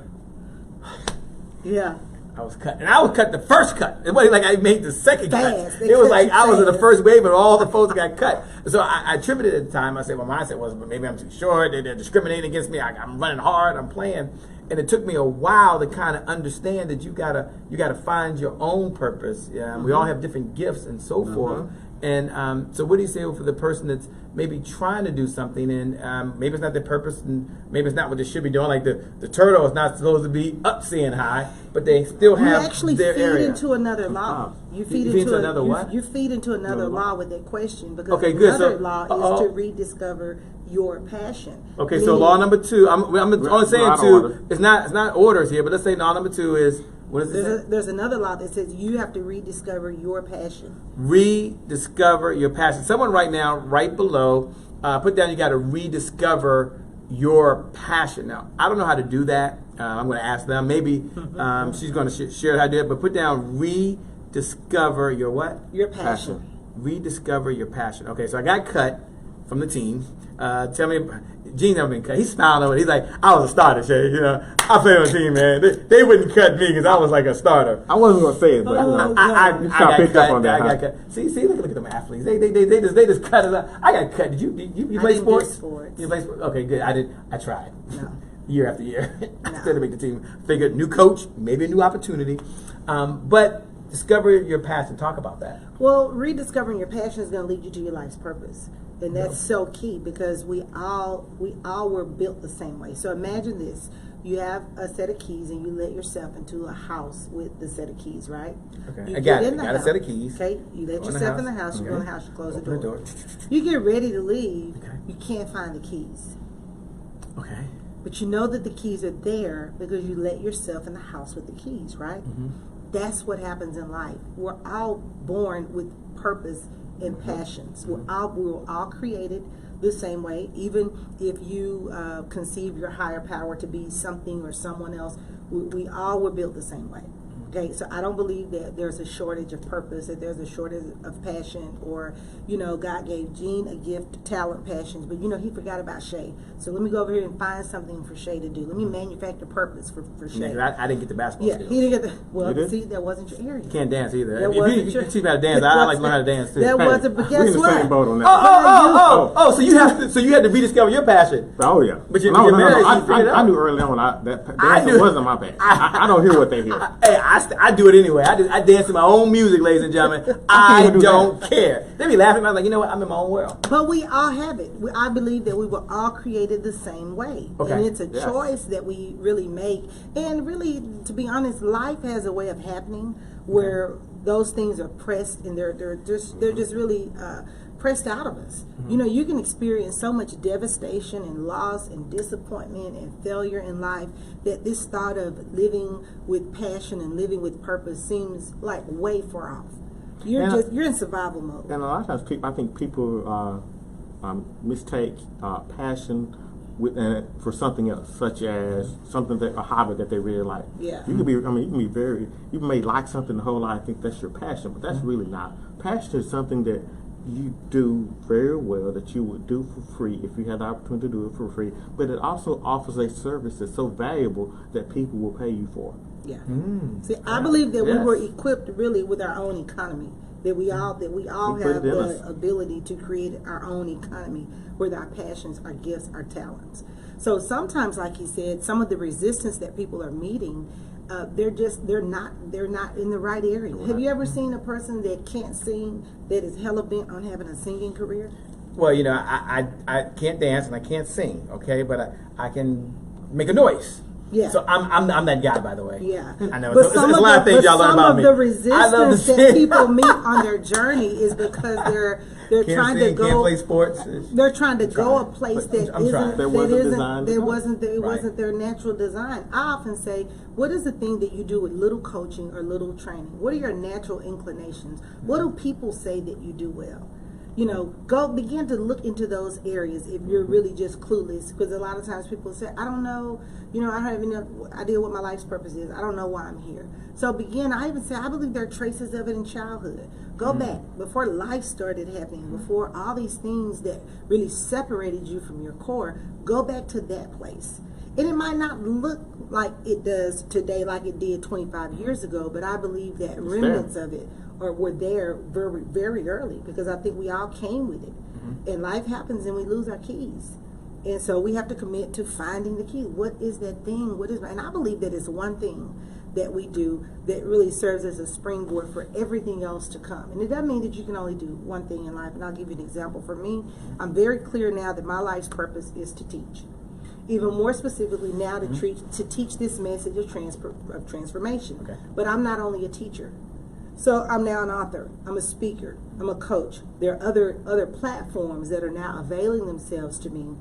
yeah. I was cut, and I was cut the first cut. It wasn't like I made the second Fast. cut. They It was cut like you I was in the fast. first wave, and all the folks got cut. So I attributed at the time. I said my mindset was, but maybe I'm too short. They're discriminating against me. I'm running hard. I'm playing. And it took me a while to kind of understand that you gotta find your own purpose. We all have different gifts and so forth. And so what do you say for the person that's maybe trying to do something, and maybe it's not their purpose, and maybe it's not what they should be doing? Like the turtle is not supposed to be up seeing high, but they still have You actually their feed area. into another law. You feed into another what? You feed into another law with that question, because Okay, good. another So, law is to rediscover your passion. Okay, so law number 2. I'm only saying out of 2. order. It's not orders here, but let's say law number 2 is what is it? There's another law that says you have to rediscover your passion. Rediscover your passion. Someone right now, right below, put down you got to rediscover your passion. Now, I don't know how to do that. I'm going to ask them. Maybe she's going to share how to do it. But put down rediscover your what? Your passion. Rediscover your passion. Okay, so I got cut from the team. Tell me, Gene's never been cut. He's smiling over it. He's like, I was a starter, Shay. I played on the team, man. They wouldn't cut me because I was like a starter. I wasn't going to say it, but I got picked cut. up on that. I got cut. See, look at them athletes. They just cut us out. I got cut. Did you play sports? Do sports. You play sports? Okay, good. I tried. No. Year after year. I No. still didn't make the team. Figured new coach, maybe a new opportunity. But discover your passion. Talk about that. Well, rediscovering your passion is going to lead you to your life's purpose. And that's so key, because we all were built the same way. So imagine this. You have a set of keys, and you let yourself into a house with the set of keys, right? Okay. You I got get it. in the Got a house, set of keys. Okay. You let Go in the yourself in the house. house. You go in the house. You close Open the door. the door. You get ready to leave. Okay. You can't find the keys. Okay. but you know that the keys are there because you let yourself in the house with the keys, right? That's what happens in life. We're all born with purpose and passions. We were all created the same way. Even if you conceive your higher power to be something or someone else, we all were built the same way. Okay, so I don't believe that there's a shortage of purpose, that there's a shortage of passion, or, you know, God gave Gene a gift, talent, passions, but, you know, he forgot about Shay. So let me go over here and find something for Shay to do. Let me manufacture purpose for Shay. Yeah, I didn't get the basketball skills. He didn't get the, well, see, that wasn't your area. Can't dance either. That If wasn't you your- teach me how to dance, I like to learn how to dance too. That wasn't, but We in guess the what? same boat on that. So you had to rediscover your passion. Oh yeah, But you're no, married, so you I figured it out. knew early on that I dancing knew- wasn't my passion. I don't hear what they hear. Hey, I do it anyway. I dance to my own music, ladies and gentlemen. I I can't even do don't that. care. They be laughing. I'm like, you know what? I'm in my own world. But we all have it. I believe that we were all created the same way. Okay. And it's a Yes. choice that we really make. And really, to be honest, life has a way of happening where those things are pressed and they're just really pressed out of us. You know, you can experience so much devastation and loss and disappointment and failure in life that this thought of living with passion and living with purpose seems like way far off. You're in survival mode. And a lot of times, I think people mistake passion for something else, such as a hobby that they really like. Yeah. You may like something the whole life, think that's your passion, but that's really not. Passion is something that you do very well, that you would do for free if you had the opportunity to do it for free, but it also offers a service that's so valuable that people will pay you for. Yeah. See, I believe that we Yes. were equipped really with our own economy. That we all We put have it in the us. ability to create our own economy with our passions, our gifts, our talents. So sometimes, like you said, some of the resistance that people are meeting, they're not in the right area. Have you ever seen a person that can't sing that is hella bent on having a singing career? Well, you know, I can't dance and I can't sing, okay, but I can make a noise. Yeah. So I'm that guy, by the way. Yeah, I know. But It's some a of lot of things y'all learn about me. the I love to resistance that sing. people meet on their journey is because they're Can't trying sing, to can't go. play sports. They're trying to go a trying. place But that I'm trying. isn't That wasn't that isn't designed to it go. wasn't their natural design. I often say, what is the thing that you do with little coaching or little training? What are your natural inclinations? What do people say that you do well? You know, go begin to look into those areas if you're really just clueless. Because a lot of times people say, I don't know, you know, I don't have any idea what my life's purpose is. I don't know why I'm here. So I even say, I believe there are traces of it in childhood. Go back before life started happening, before all these things that really separated you from your core. Go back to that place. And it might not look like it does today like it did 25 years ago, but I believe that remnants of it were there very, very early, because I think we all came with it. And life happens and we lose our keys. And so we have to commit to finding the key. What is that thing? And I believe that it's one thing that we do that really serves as a springboard for everything else to come. And it doesn't mean that you can only do one thing in life. And I'll give you an example. For me, I'm very clear now that my life's purpose is to teach. Even more specifically now to teach this message of transformation. Okay. But I'm not only a teacher. So I'm now an author, I'm a speaker, I'm a coach. There are other platforms that are now availing themselves to me.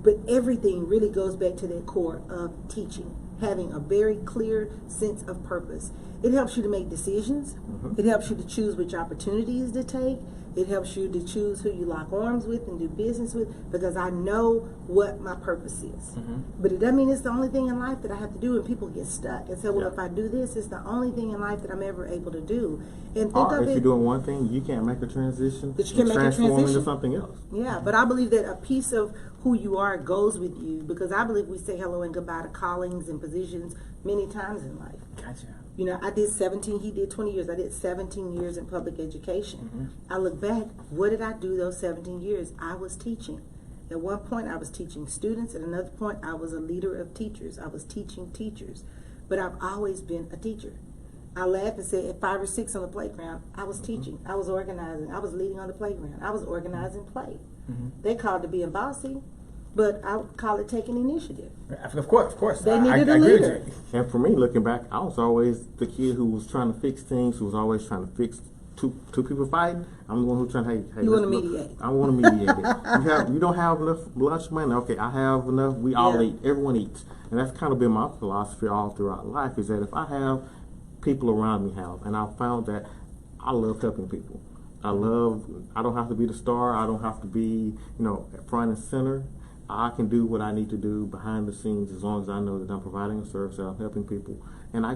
But everything really goes back to that core of teaching, having a very clear sense of purpose. It helps you to make decisions. It helps you to choose which opportunities to take. It helps you to choose who you lock arms with and do business with, because I know what my purpose is. But it doesn't mean it's the only thing in life that I have to do, and people get stuck and say, well, if I do this, it's the only thing in life that I'm ever able to do. And think Or of if it, you're doing one thing, you can't make a transition That you can't and make a transform into transition? something else. yeah, but I believe that a piece of who you are goes with you, because I believe we say hello and goodbye to callings and positions many times in life. Gotcha. You know, I did 17, he did 20 years. I did 17 years in public education. I look back, what did I do those 17 years? I was teaching. At one point, I was teaching students. At another point, I was a leader of teachers. I was teaching teachers. But I've always been a teacher. I laugh and say at 5 or 6 on the playground, I was teaching. I was organizing. I was leading on the playground. I was organizing play. They called it being bossy, but I would call it taking initiative. Of course. They I needed a agree with leader. you. And for me, looking back, I was always the kid who was trying to fix things, who was always trying to fix two people fighting, I'm the one who's trying to, hey, You let's wanna look. mediate. I want to mediate it. You don't have enough lunch money. Okay, I have enough. We all eat. Everyone eats. And that's kind of been my philosophy all throughout life, is that if I have people around me have, and I found that I love helping people. I don't have to be the star. I don't have to be, front and center. I can do what I need to do behind the scenes as long as I know that I'm providing a service, that I'm helping people. And I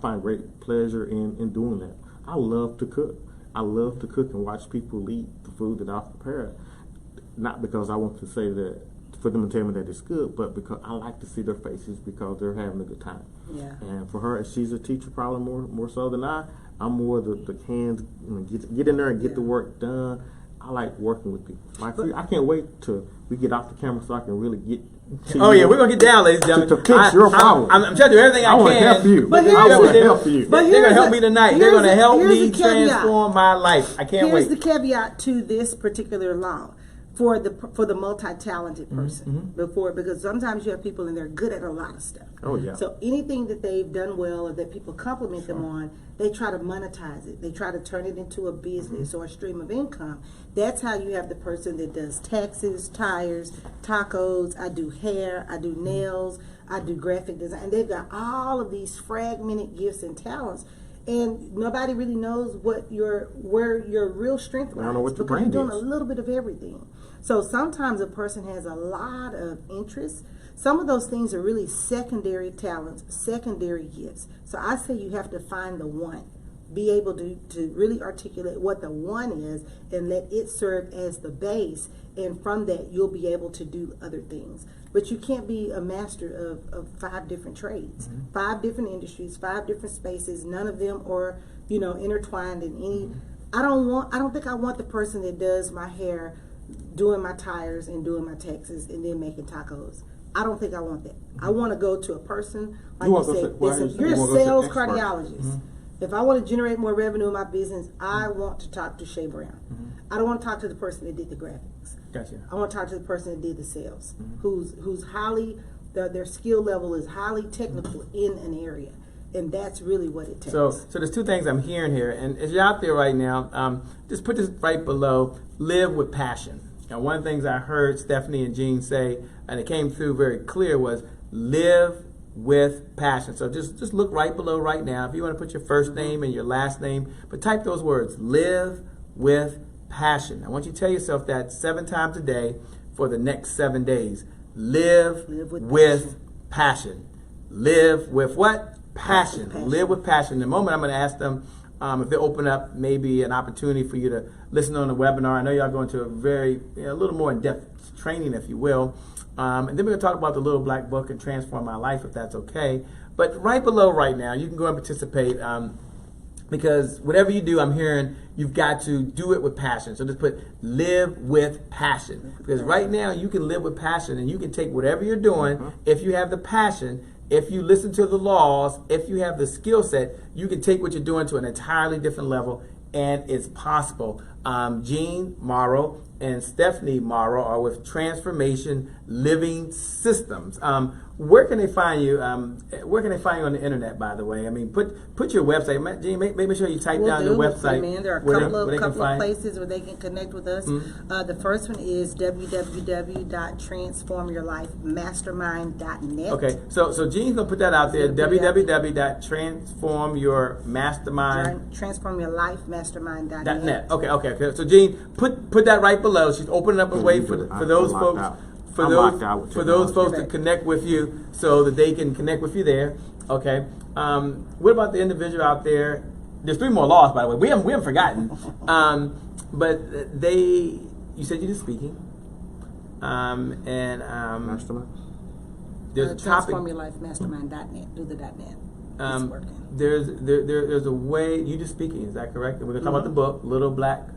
find great pleasure in doing that. I love to cook. I love to cook and watch people eat the food that I've prepared. Not because I want to say that, for them to tell me that it's good, but because I like to see their faces because they're having a good time. Yeah. And for her, she's a teacher probably more so than I'm more the hands, get in there and get the work done. I like working with people. I can't wait till we get off the camera so I can really get to Oh yeah, we're gonna get down, ladies and gentlemen. To fix your problem. I'm trying to do everything I want can. to help you. But I want to help you. But They're gonna help me tonight. They're gonna help here's me the caveat. transform my life. I can't Here's wait. the caveat to this particular law for the multi-talented person because sometimes you have people and they're good at a lot of stuff. Oh yeah. So anything that they've done well or that people compliment them on, they try to monetize it. They try to turn it into a business or a stream of income. That's how you have the person that does taxes, tires, tacos. I do hair, I do nails, I do graphic design. And they've got all of these fragmented gifts and talents. And nobody really knows where your real strength lies. I don't know what your because brand you're doing is. a little bit of everything. So sometimes a person has a lot of interests. Some of those things are really secondary talents, secondary gifts. So I say you have to find the one. Be able to really articulate what the one is and let it serve as the base. And from that, you'll be able to do other things. But you can't be a master of 5 different trades, 5 different industries, 5 different spaces. None of them are, intertwined in any. I don't think I want the person that does my hair, doing my tires and doing my taxes and then making tacos. I don't think I want that. I want to go to a person like you said. You're a sales cardiologist. If I want to generate more revenue in my business, I want to talk to Shea Brown. I don't want to talk to the person that did the graphics. Gotcha. I want to talk to the person that did the sales, who's highly, their skill level is highly technical in an area, and that's really what it takes. So there's 2 things I'm hearing here, and as you're out there right now, just put this right below: live with passion. And one of the things I heard Stefani and Jean say, and it came through very clear, was live with passion. So just look right below right now. If you want to put your first name and your last name, but type those words: live with passion. I want you to tell yourself that 7 times a day for the next 7 days. Live with passion. Live with what? Passion. Live with passion. In the moment, I'm going to ask them if they open up maybe an opportunity for you to listen on the webinar. I know y'all going to a little more in-depth training, if you will. And then we're going to talk about the Little Black Book and Transform My Life, if that's okay. But right below right now, you can go and participate. Because whatever you do, I'm hearing you've got to do it with passion. So just put live with passion. Because right now you can live with passion and you can take whatever you're doing. If you have the passion, if you listen to the laws, if you have the skill set, you can take what you're doing to an entirely different level, and it's possible. Jean Morrow and Stefani Morrow are with Transformation Living Systems. Where can they find you? Where can they find you on the internet, by the way? I mean, put your website. Jean, make sure you type down your website. There are a couple of places where they can connect with us. The first one is www.transformyourlifemastermind.net. Okay, so Jean's gonna put that out there. www.transformyourlifemastermind.net. Okay. So Jean, put that right below. She's opening up a way for those folks. For those folks to connect with you, so that they can connect with you there. Okay. What about the individual out there? There's 3 more laws, by the way. We haven't forgotten. But you said you did speaking. Mastermind. There's a topic. Transformyourlifemastermind.net. Do the .net. It's working. There's a way you just speaking. Is that correct? And we're gonna talk about the book, Little Black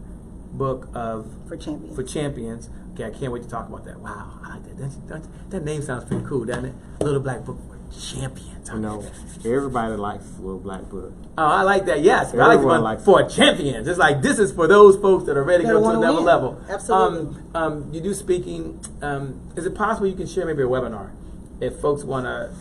Book for Champions. Okay, I can't wait to talk about that. Wow, I like that. That name sounds pretty cool, doesn't it? Little Black Book for Champions. I know everybody likes Little Black Book. Oh, I like that. Yes, I like the one for champions. It's like this is for those folks that are ready to go to another level. Absolutely. You do speaking. Is it possible you can share maybe a webinar if folks want to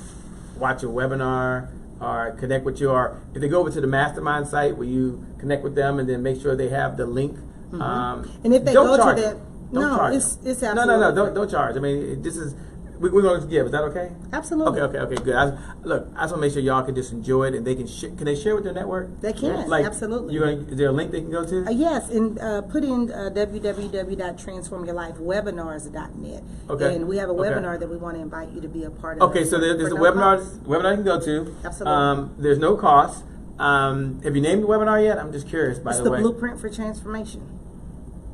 watch a webinar? or connect with you, or if they go over to the mastermind site, will you connect with them and then make sure they have the link? And if they don't go charge to them. that, Don't no, charge it's them. absolutely No, don't charge. I mean, this is we're going to give. Is that okay? Absolutely. Okay, good. I just want to make sure y'all can just enjoy it, and they can can they share with their network? They can, Like, absolutely. Is there a link they can go to? Yes, and put in www.transformyourlifewebinars.net. Okay. And we have a Okay. webinar that we want to invite you to be a part of. Okay, so there's for a no webinar cost. webinar you can go to. Absolutely. There's no cost. Have you named the webinar yet? I'm just curious. By It's the the way, Blueprint for Transformation.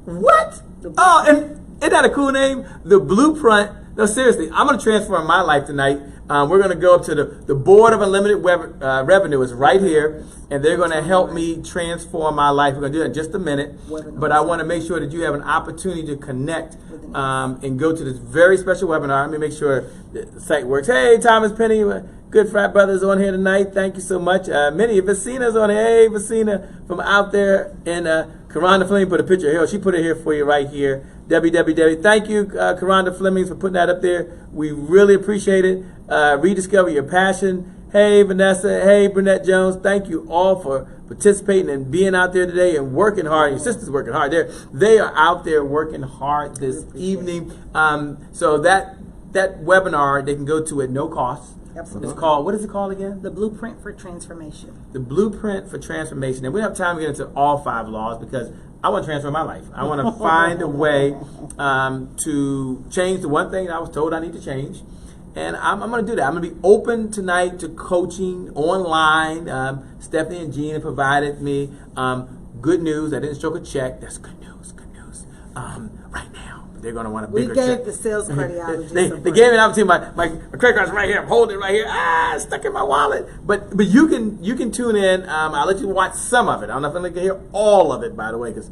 What? The Oh, and isn't that a cool name? The Blueprint. No, seriously, I'm going to transform my life tonight. We're going to go up to the Board of Unlimited Revenue is right here, and they're going to help me transform my life. We're going to do that in just a minute, but I want to make sure that you have an opportunity to connect and go to this very special webinar. Let me make sure the site works. Hey, Thomas Penny, good frat brothers on here tonight. Thank you so much. Many Vacina's on here. Hey, Vacina from out there in Karanda Fleming put a picture here. She put it here for you right here. www. Thank you, Karanda Flemings, for putting that up there. We really appreciate it. Rediscover your passion. Hey, Vanessa. Hey, Brunette Jones. Thank you all for participating and being out there today and working hard. Your sister's working hard. They are out there working hard this evening. So that webinar they can go to at no cost. Absolutely. It's called, what is it called again? The Blueprint for Transformation. The Blueprint for Transformation. And we don't have time to get into all 5 laws because I want to transform my life. I want to find a way to change the one thing that I was told I need to change. And I'm going to do that. I'm going to be open tonight to coaching online. Stephanie and Gina provided me good news. I didn't stroke a check. That's good news. Good news. Right now. They're going to want a bigger check. We gave the sales cardiologist they gave me an opportunity. My credit card's right here. I'm holding it right here. It's stuck in my wallet. But you can tune in. I'll let you watch some of it. I don't know if I'm going to hear all of it, by the way, because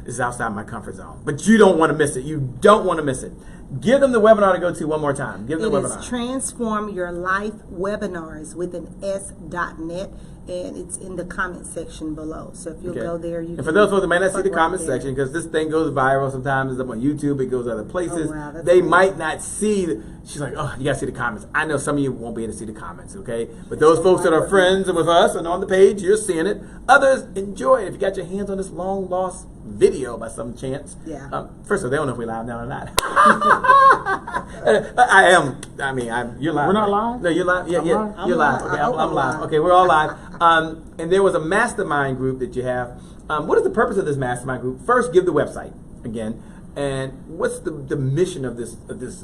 this is outside my comfort zone. But you don't want to miss it. You don't want to miss it. Give them the webinar to go to one more time. Give them the webinar. It is Transform Your Life Webinars with an S.net, and it's in the comment section below. So if you'll go there, you and can. for those folks that might not see the right comment there. section, because this thing goes viral sometimes, it's up on YouTube, it goes other places. Oh, wow, that's they cool. might not see. She's like, oh, you got to see the comments. I know some of you won't be able to see the comments, okay? But those folks that are friends and with us and on the page, you're seeing it. Others, enjoy it. If you got your hands on this long lost video by some chance. Yeah. First of all, they don't know if we're live now or not. I mean, you're live. We're not right? live? No, you're live. Yeah, I'm yeah, live? you're live. live. Okay, I I'm hope I'm live. live. Okay, we're all live. And there was a mastermind group that you have. What is the purpose of this mastermind group? First, give the website again. And what's the mission of this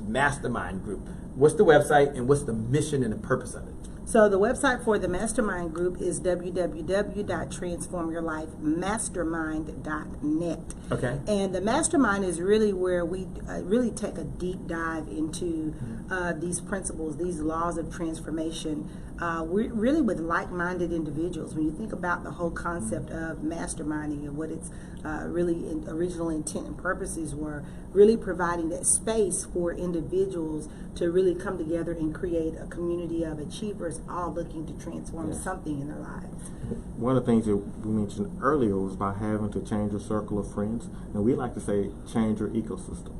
mastermind group? What's the website and what's the mission and the purpose of it? So the website for the mastermind group is www.transformyourlifemastermind.net. Okay. And the mastermind is really where we really take a deep dive into these principles, these laws of transformation. We're really with like-minded individuals. When you think about the whole concept of masterminding and what its original intent and purposes were, really providing that space for individuals to really come together and create a community of achievers all looking to transform something in their lives. One of the things that we mentioned earlier was about having to change your circle of friends. And we like to say, change your ecosystem.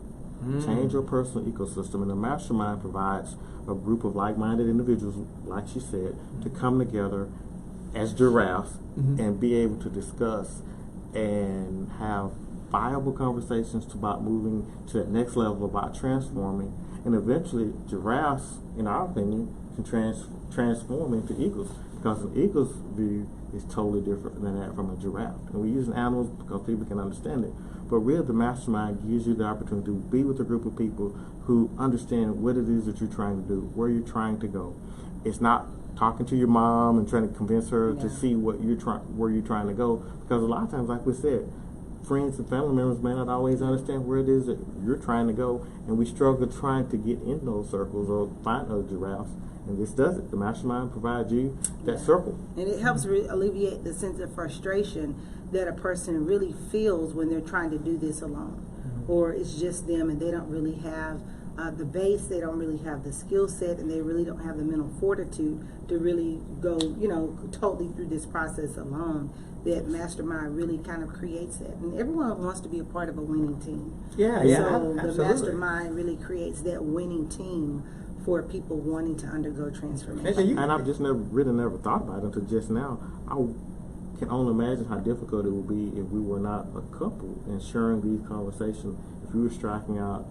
Change your personal ecosystem. And the mastermind provides a group of like-minded individuals, like she said, to come together as giraffes and be able to discuss and have viable conversations about moving to that next level, about transforming. And eventually, giraffes, in our opinion, can transform into eagles, because an eagle's view is totally different than that from a giraffe. And we use animals because people can understand it. But really, the mastermind gives you the opportunity to be with a group of people who understand what it is that you're trying to do, where you're trying to go. It's not talking to your mom and trying to convince her to see where you're trying to go, because a lot of times, like we said, friends and family members may not always understand where it is that you're trying to go, and we struggle trying to get in those circles or find those giraffes. And this does it. The mastermind provides you that circle. And it helps alleviate the sense of frustration that a person really feels when they're trying to do this alone. Or it's just them and they don't really have the base, they don't really have the skill set, and they really don't have the mental fortitude to really go, totally through this process alone. That mastermind really kind of creates that. And everyone wants to be a part of a winning team. Yeah, So absolutely. the mastermind really creates that winning team for people wanting to undergo transformation. And I've just never thought about it until just now. I can only imagine how difficult it would be if we were not a couple and sharing these conversations. If you were striking out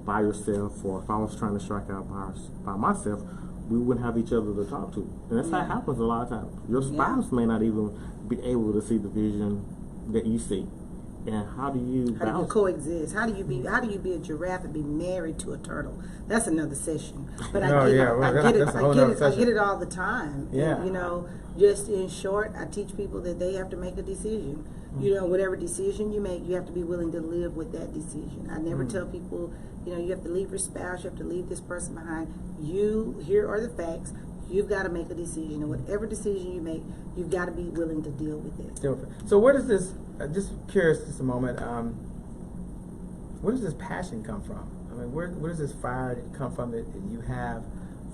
by yourself, or if I was trying to strike out by myself, we wouldn't have each other to talk to. And that's how it happens a lot of times. Your spouse may not even be able to see the vision that you see. And how do you coexist? How do you be a giraffe and be married to a turtle? That's another session. But I get it all the time. Yeah. And, you know, just in short, I teach people that they have to make a decision. You know, whatever decision you make, you have to be willing to live with that decision. I never tell people, you know, you have to leave your spouse, you have to leave this person behind. Here are the facts. You've got to make a decision, and whatever decision you make, you've got to be willing to deal with it. So where does this, just curious just a moment, where does this passion come from? I mean, where does this fire come from that you have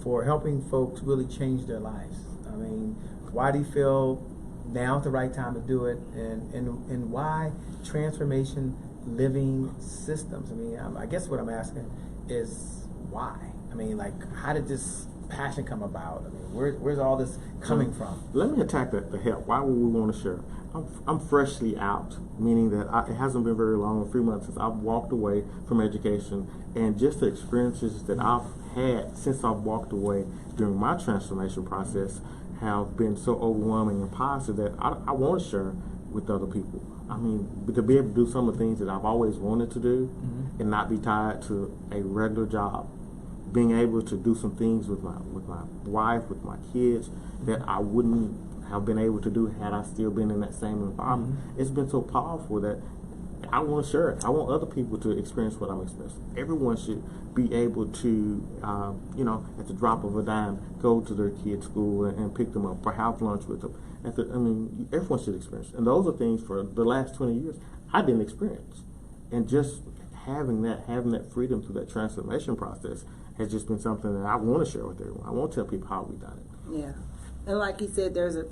for helping folks really change their lives? I mean, why do you feel now's the right time to do it, and why transformation living systems? I mean, I guess what I'm asking is why? I mean, like, how did this passion come about? I mean, where's all this coming from? Let me attack the help. Why would we want to share? I'm freshly out, meaning that it hasn't been very long, a few months since I've walked away from education, and just the experiences that I've had since I've walked away during my transformation process have been so overwhelming and positive that I want to share with other people. I mean, to be able to do some of the things that I've always wanted to do and not be tied to a regular job. Being able to do some things with my wife, with my kids, that I wouldn't have been able to do had I still been in that same environment. It's been so powerful that I want to share it. I want other people to experience what I'm experiencing. Everyone should be able to, at the drop of a dime, go to their kids' school and pick them up or have lunch with them. Everyone should experience it. And those are things for the last 20 years I didn't experience. And just having that freedom through that transformation process has just been something that I want to share with everyone. I want to tell people how we've done it. Yeah. And like he said, there's a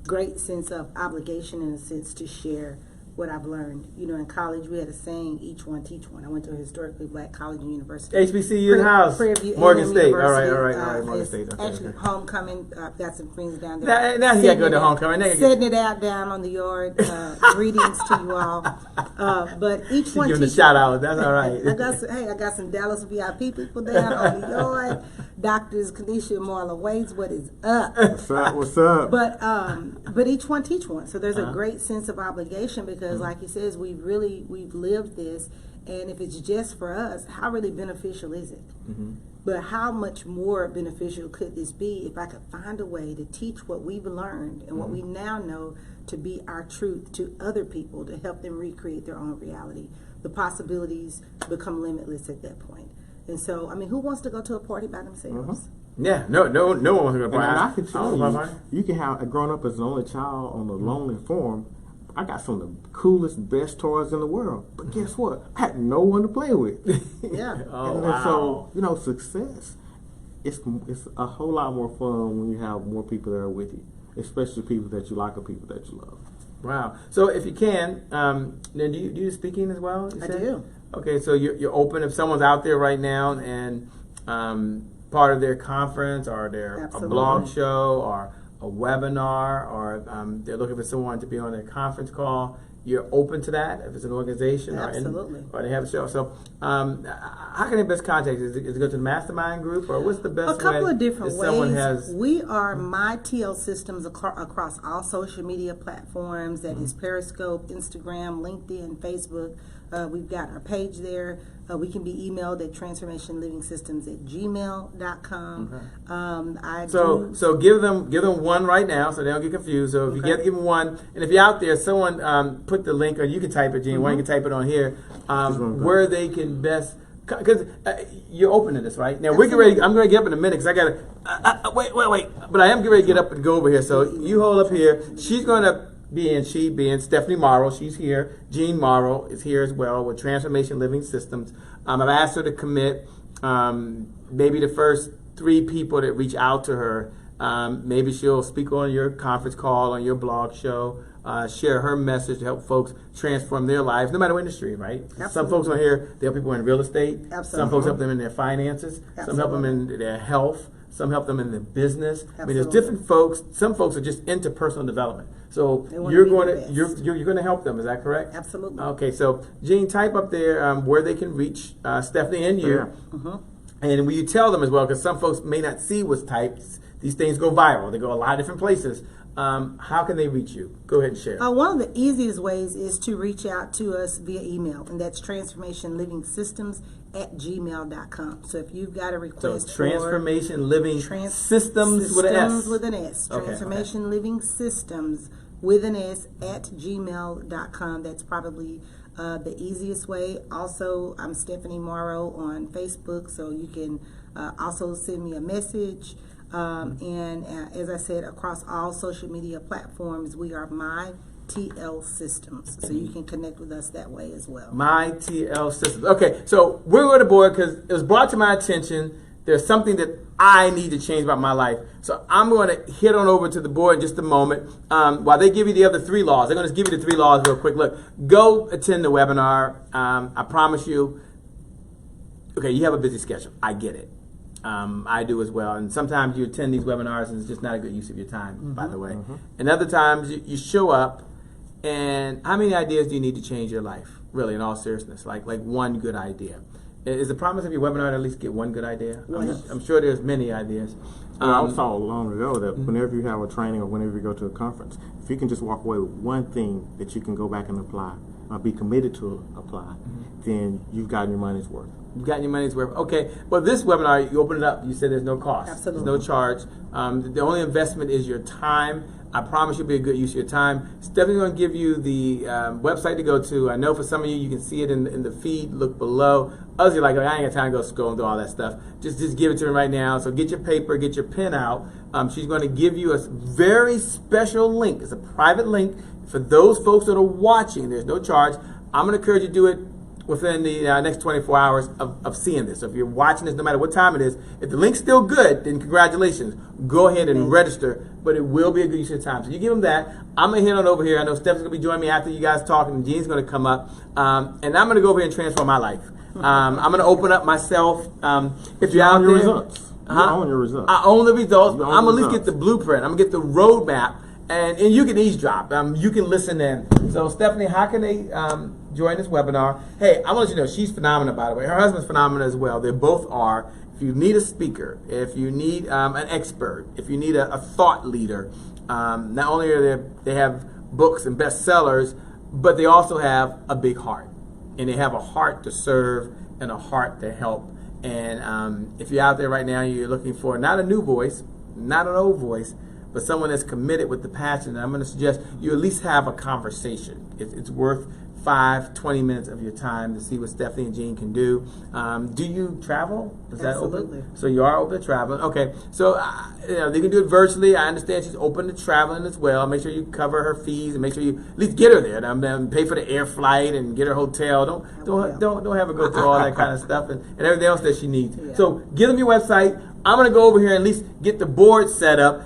great sense of obligation in a sense to share what I've learned. You know, in college we had a saying, each one teach one. I went to a historically black college and university. HBCU in the house. Morgan State. All right. Morgan State. Okay, actually, homecoming. Got some friends down there. Now you got to go to homecoming. Setting it out down on the yard. Greetings to you all. But each one teach one. A shout out. That's all right. I got some Dallas VIP people down on the yard. Doctors Kanisha and Marla Waits, what is up? What's up? But each one teach one. So there's a great sense of obligation because, like he says, we've lived this, and if it's just for us, how really beneficial is it? But how much more beneficial could this be if I could find a way to teach what we've learned and what we now know to be our truth to other people to help them recreate their own reality? The possibilities become limitless at that point. And so, I mean, who wants to go to a party by themselves? Yeah, no one wants to go to a party. And I can tell you can have grown up as an only child on the lonely farm. I got some of the coolest, best toys in the world. But guess what? I had no one to play with. Yeah. So, success, it's a whole lot more fun when you have more people that are with you, especially people that you like or people that you love. Wow. So if you can, then do you do speaking as well? I do. Okay, so you're open if someone's out there right now and part of their conference or a blog show or a webinar or they're looking for someone to be on their conference call, you're open to that if it's an organization or they have a show. So how can they best contact? Is it go to the mastermind group or what's the best way? A couple of different ways. We are Mm-hmm. My TL Systems across all social media platforms. That is Periscope, Instagram, LinkedIn, Facebook. We've got our page there. We can be emailed at transformationlivingsystems@gmail.com. So give them one right now so they don't get confused. So if you give them one, and if you're out there, someone put the link, or you can type it, Gene. Why you can type it on here, where they can best. Because you're open to this, right? Now we're getting ready. I'm going to get up in a minute because I got to wait. But I am getting ready to get up and go over here. So you hold up here. She's going to being Stefani Morrow. She's here. Jean Morrow is here as well with Transformation Living Systems. I've asked her to commit maybe the first 3 people that reach out to her Maybe she'll speak on your conference call, on your blog show, share her message to help folks transform their lives, no matter what industry, right? Absolutely. Some folks on here, they help people in real estate. Absolutely. Some folks help them in their finances. Some help them in their health. Some help them in their business. I mean, there's different folks. Some folks are just into personal development. So you're going to help them. Is that correct? Absolutely. Okay. So Jean, type up there where they can reach Stephanie and you. Yeah. Mm-hmm. And will you tell them as well, because some folks may not see what's typed. These things go viral. They go a lot of different places. How can they reach you? Go ahead and share. One of the easiest ways is to reach out to us via email, and that's transformationlivingsystems@gmail.com. So if you've got a request So Transformation Living Systems with an S. with an S. Okay, Transformation Living Systems with an S @gmail.com. That's probably the easiest way. Also, I'm Stefani Morrow on Facebook, so you can also send me a message. And as I said, across all social media platforms, we are My TL Systems. So you can connect with us that way as well. My TL Systems. Okay, so we're going to board because it was brought to my attention. There's something that I need to change about my life. So I'm going to hit on over to the board in just a moment. While they give you the other 3 laws, they're going to give you the 3 laws real quick. Look, go attend the webinar. I promise you, okay, you have a busy schedule. I get it. I do as well. And sometimes you attend these webinars and it's just not a good use of your time, by the way. And other times you show up, and how many ideas do you need to change your life? Really, in all seriousness, like one good idea. Is the promise of your webinar to at least get one good idea? I'm sure there's many ideas. I saw long ago that whenever you have a training or whenever you go to a conference, if you can just walk away with one thing that you can go back and apply, be committed to apply, then you've gotten your money's worth. You've gotten your money's worth. Okay. Well, this webinar, you open it up. You said there's no cost. Absolutely. There's no charge. The only investment is your time. I promise you'll be a good use of your time. Stephanie's going to give you the website to go to. I know for some of you, you can see it in the feed. Look below. Others are like, oh, I ain't got time to go scroll and do all that stuff. Just give it to me right now. So get your paper, get your pen out. She's going to give you a very special link. It's a private link for those folks that are watching. There's no charge. I'm going to encourage you to do it within the next 24 hours of seeing this. So if you're watching this, no matter what time it is, if the link's still good, then congratulations. Go ahead and register, but it will be a good use of time. So you give them that. I'm going to hit on over here. I know Steph's going to be joining me after you guys talk, and Jean's going to come up. And I'm going to go over here and transform my life. I'm going to open up myself. If you're out there, results. You own your results. I own the results. I'm going to at least get the blueprint. I'm going to get the roadmap. And you can eavesdrop. You can listen in. So, Stephanie, how can they join this webinar? Hey, I want you to know she's phenomenal, by the way. Her husband's phenomenal as well. They both are. If you need a speaker, if you need an expert, if you need a thought leader, not only are they have books and bestsellers, but they also have a big heart. And they have a heart to serve and a heart to help. And if you're out there right now, you're looking for not a new voice, not an old voice, but someone that's committed with the passion, I'm going to suggest you at least have a conversation. It's worth 5-20 minutes of your time to see what Stephanie and Jean can do. Do you travel? Is that Absolutely. open? So you are open to traveling. Okay. So they can do it virtually. I understand she's open to traveling as well. Make sure you cover her fees and make sure you at least get her there. Pay for the air flight and get her hotel. Don't have her go through all that kind of stuff and everything else that she needs. Yeah. So give them your website. I'm going to go over here and at least get the board set up.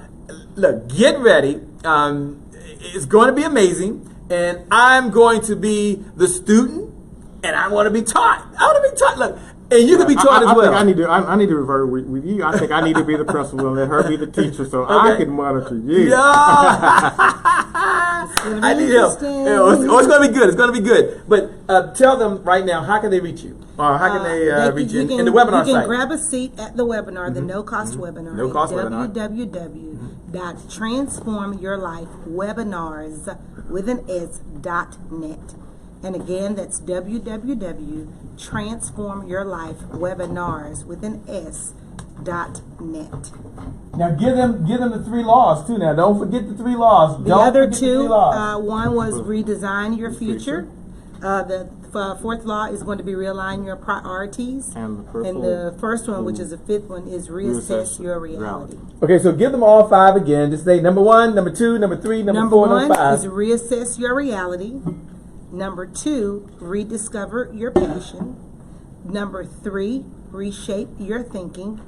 Look, get ready. It's going to be amazing. And I'm going to be the student, and I want to be taught. I want to be taught. Look, and you can be taught as well. I need to revert with you. I think I need to be the principal and let her be the teacher, so I can monitor you. Yeah. I need help. It's going to be good. It's going to be good. But tell them right now, how can they reach you? Or how can they reach you in the webinar site? You can grab a seat at the webinar, the no-cost webinar. No-cost webinar. www.transformyourlifewebinars with an S.net. And again, that's www.transformyourlifewebinars with an S.net. Now give them the 3 laws too. Now don't forget the 3 laws. The other 2, one was redesign your future. The 4th law is going to be realign your priorities. And the first one, which is the 5th one, is reassess your reality. Okay, so give them all 5 again. Just say number 1, number 2, number 3, number 4, number 5. Number 1 is reassess your reality. Number 2, rediscover your passion. Number 3, reshape your thinking.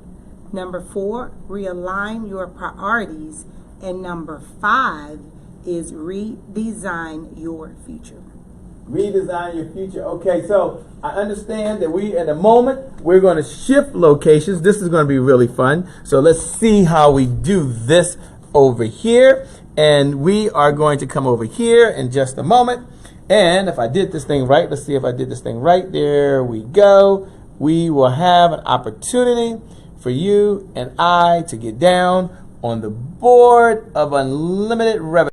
Number 4, realign your priorities. And number 5 is redesign your future. Redesign your future. Okay, so I understand that in a moment, we're going to shift locations. This is going to be really fun. So let's see how we do this over here. And we are going to come over here in just a moment. And if I did this thing right, let's see if I did this thing right. There we go. We will have an opportunity for you and I to get down on the board of unlimited revenue.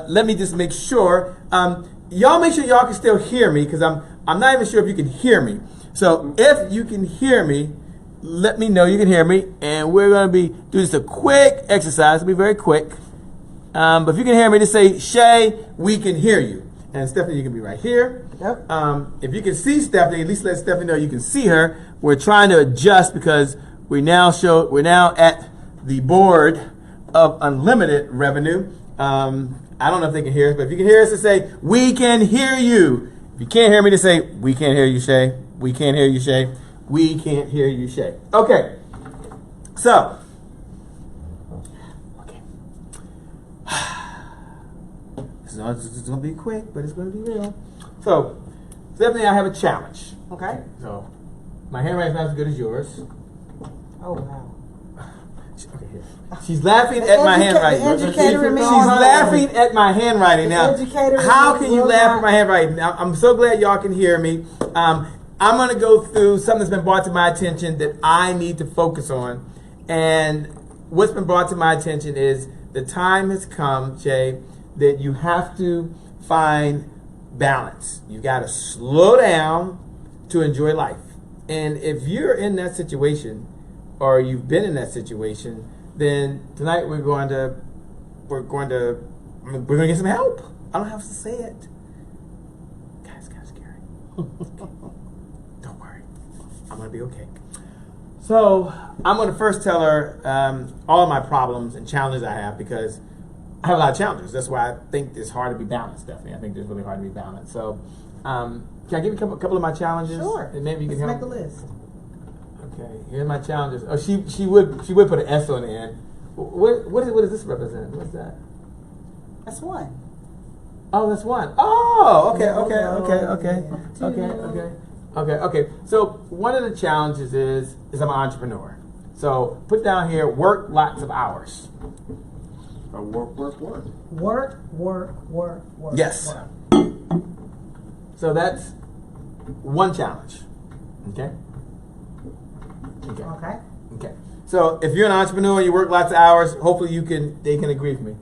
Let me just make sure. Y'all make sure y'all can still hear me, because I'm not even sure if you can hear me. So if you can hear me, let me know you can hear me, and we're going to be doing just a quick exercise. It'll be very quick. But if you can hear me, just say, Shay, we can hear you. And Stephanie, you can be right here. Yep. If you can see Stephanie, at least let Stephanie know you can see her. We're trying to adjust because we're now at the board of unlimited revenue. I don't know if they can hear us, but if you can hear us, to say, we can hear you. If you can't hear me, to say, we can't hear you, Shay. We can't hear you, Shay. We can't hear you, Shay. Okay. So. Okay. This is going to be quick, but it's going to be real. So, Stephanie, I have a challenge. Okay. So, my handwriting's not as good as yours. Oh, wow. Okay, here. She's laughing at my handwriting. She's laughing at my handwriting. Now, how can you laugh at my handwriting? Now, I'm so glad y'all can hear me. I'm going to go through something that's been brought to my attention that I need to focus on. And what's been brought to my attention is the time has come, Jay, that you have to find balance. You've got to slow down to enjoy life. And if you're in that situation, or you've been in that situation, then tonight we're going to get some help. I don't have to say it. God, it's kind of scary. Don't worry, I'm gonna be okay. So I'm gonna first tell her all of my problems and challenges I have, because I have a lot of challenges. That's why I think it's hard to be balanced, Stephanie. I think it's really hard to be balanced. So can I give you a couple of my challenges? Sure. And maybe you can Let's help. make a list. Okay, here's my challenges. Oh, she would put an S on the end. What does this represent? What's that? That's 1. Oh, that's 1. Oh, okay. So one of the challenges is I'm an entrepreneur. So put down here, work lots of hours. Work. Yes. So that's one challenge. Okay. Okay. So if you're an entrepreneur, you work lots of hours. Hopefully, they can agree with me.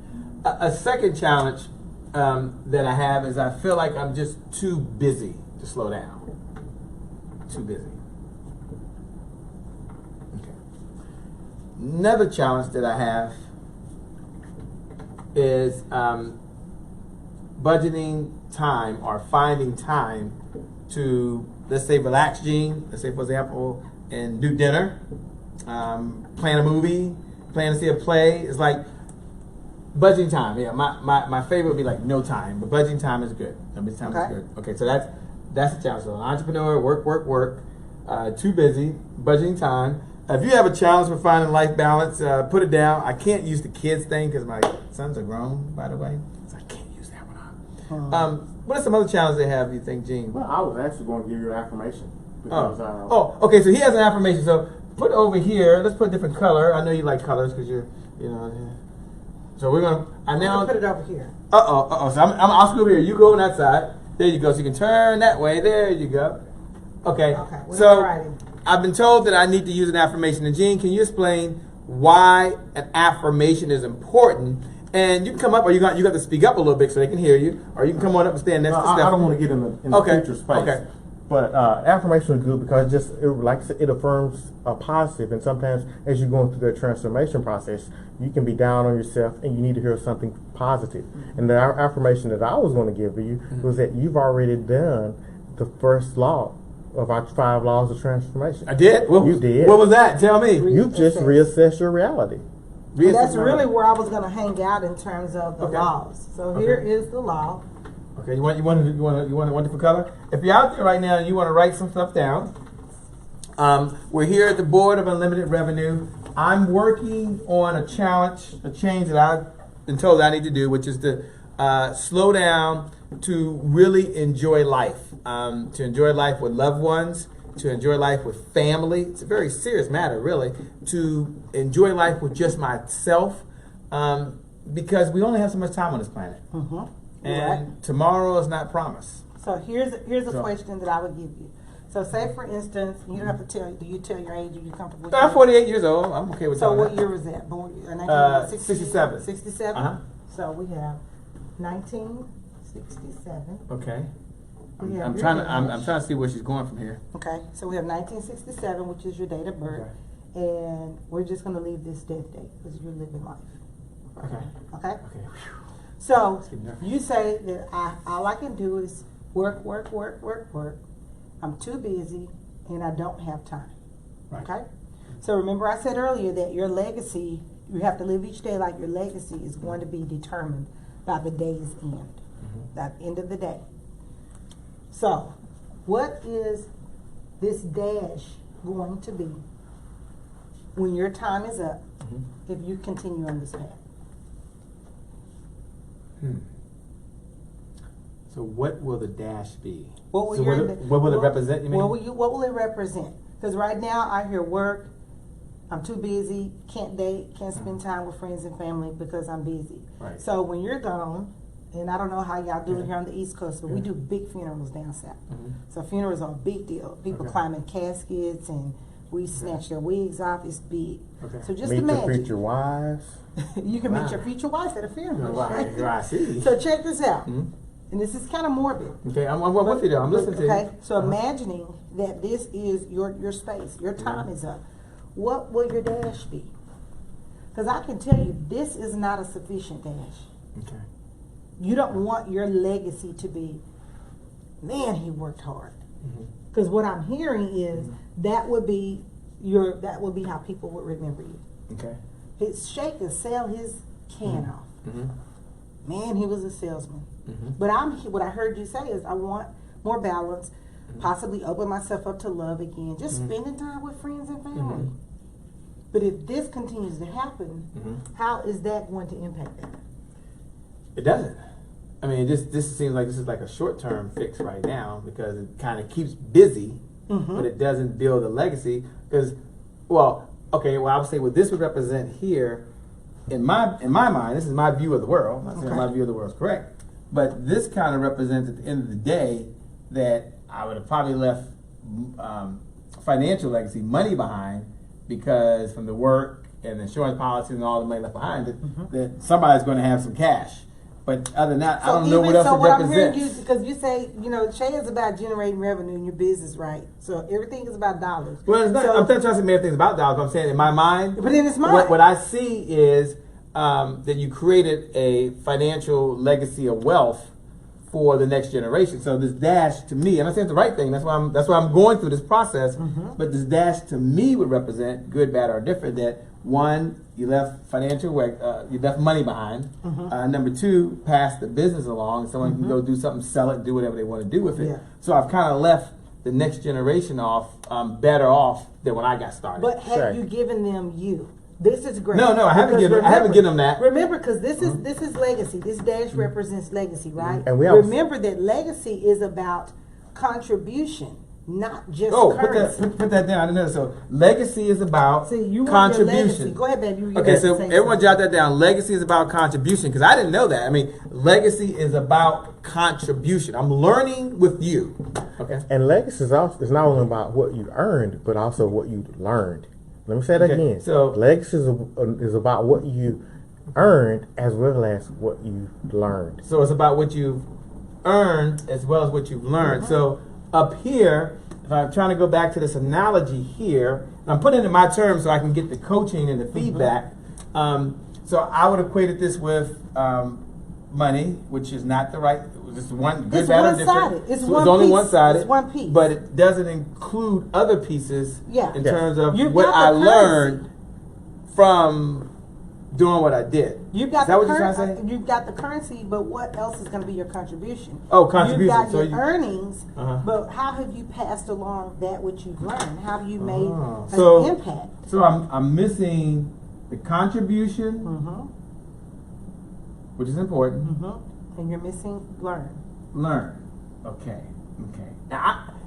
A second challenge that I have is I feel like I'm just too busy to slow down. Too busy. Okay. Another challenge that I have is budgeting time, or finding time to, let's say, relax, Gene. Let's say, for example, and do dinner, plan a movie, plan to see a play. It's like budgeting time. Yeah, my favorite would be like no time, but budgeting time is good. Budgeting time is good. Okay, so that's the challenge. So an entrepreneur, work, too busy, budgeting time. If you have a challenge for finding life balance, put it down. I can't use the kids thing because my sons are grown, by the way, so I can't use that one on. What are some other challenges they have, you think, Gene? Well, I was actually going to give you an affirmation. Okay, so he has an affirmation. So put it over here. Let's put a different color. I know you like colors because you're. So we're going to put it over here. So I'll scoot over here. You go on that side. There you go. So you can turn that way. There you go. Okay. So I've been told that I need to use an affirmation. And Gene, can you explain why an affirmation is important? And you can come up, or you got to speak up a little bit so they can hear you, or you can come on up and stand next to Stephanie. I don't want to get in the future space. Okay. But affirmation is good because it affirms a positive, and sometimes as you're going through that transformation process, you can be down on yourself and you need to hear something positive. And the affirmation that I was going to give you was that you've already done the first law of our 5 laws of transformation. I did? You did. What was that? Tell me. You've just reassessed your reality. And that's really where I was going to hang out in terms of the laws. So here is the law. Okay, you want a wonderful color? If you're out there right now and you want to write some stuff down, we're here at the Board of Unlimited Revenue. I'm working on a change that I've been told that I need to do, which is to slow down to really enjoy life, to enjoy life with loved ones, to enjoy life with family. It's a very serious matter, really, to enjoy life with just myself, because we only have so much time on this planet. And tomorrow is not promised. So here's a question that I would give you. So say for instance, you don't have to tell. Do you tell your age? Are you comfortable with I'm 48 years old. I'm okay with that. So what year was that? Born 67. 67? So we have 1967. Okay. We have I'm your trying dash. to see where she's going from here. Okay, so we have 1967, which is your date of birth, and we're just going to leave this death date because you're living life. Okay. Okay? Okay. So you say that all I can do is work. I'm too busy and I don't have time. Right. Okay? So remember I said earlier that your legacy, you have to live each day like your legacy is going to be determined by the day's end, that end of the day. So what is this dash going to be when your time is up if you continue on this path? So what will the dash be? What will, what will it represent, you mean? What will it represent? Because right now I hear work, I'm too busy, can't date, can't spend time with friends and family because I'm busy. Right. So when you're gone, and I don't know how y'all do it here on the East Coast, but we do big funerals down south. So funerals are a big deal. People climb in caskets and we snatch their wigs off. It's big. So just imagine. Meet your future wives. You can meet your future wife at a funeral. I see. So check this out. And this is kind of morbid. Okay, I'm with you there. I'm listening to you. Okay, so imagining that this is your space, your time is up. What will your dash be? Because I can tell you, this is not a sufficient dash. Okay. You don't want your legacy to be, man, he worked hard. Because what I'm hearing is that would be how people would remember you. Okay. His shaker sell his can off. Man, he was a salesman. But what I heard you say is I want more balance, possibly open myself up to love again, just spending time with friends and family. But if this continues to happen, how is that going to impact that? It doesn't. I mean, this seems like this is like a short-term fix right now because it kind of keeps busy, but it doesn't build a legacy. Because, I would say what this would represent here, in my mind, this is my view of the world. I'm not saying my view of the world is correct, but this kind of represents at the end of the day that I would have probably left financial legacy, money behind, because from the work and the insurance policy and all the money left behind, that somebody's going to have some cash. But other than that, I don't know what else it represents. Because you say, Shay is about generating revenue in your business, right? So everything is about dollars. Well, it's not, I'm not trying to say many things about dollars, but I'm saying in my mind. But in his mind. What I see is that you created a financial legacy of wealth for the next generation. So this dash to me, and I'm saying it's the right thing, that's why I'm going through this process, but this dash to me would represent, good, bad, or different, that one, you left you left money behind. Number two, pass the business along. Someone can go do something, sell it, do whatever they want to do with it. So I've kind of left the next generation better off than when I got started. But have you given them you? This is great. No, I haven't given them that. Remember, because this is legacy. This dash represents legacy, right? And we remember that legacy is about contribution, not just currency. Put that down. So legacy is about contribution. Go ahead, baby. Okay, so everyone jot that down. Legacy is about contribution, because I didn't know that. I mean, legacy is about contribution. I'm learning with you. Okay. And legacy is not only about what you earned, but also what you learned. Let me say that again. So legacy is about what you earned as well as what you learned. So it's about what you've earned as well as what you've learned. So up here, if I'm trying to go back to this analogy here, I'm putting it in my terms so I can get the coaching and the feedback. So I would equate this with money, which is not the right. It's one good, bad, or different. It's only one-sided. It's one piece. But it doesn't include other pieces in terms of You've what got I the learned from doing what I did. You've got is that what you're trying to say? You've got the currency, but what else is going to be your contribution? Oh, contribution. You've got So your earnings, Uh-huh. but how have you passed along that which you've learned? How have you made So- an impact? So I'm missing the contribution, Mm-hmm. which is important. Mm-hmm. And you're missing learn. Learn. Okay.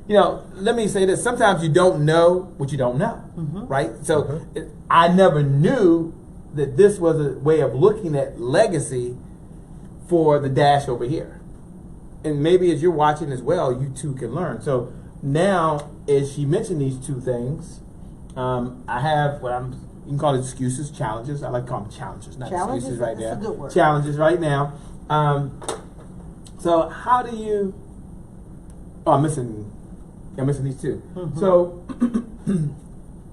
Now, let me say this. Sometimes you don't know what you don't know, right? So I never knew that this was a way of looking at legacy for the dash over here. And maybe as you're watching as well, you too can learn. So now, as she mentioned these two things, I have you can call it excuses, challenges. I like to call them challenges, not excuses right now. That's a good word. Challenges right now. So how do you? Oh, I'm missing these two. So,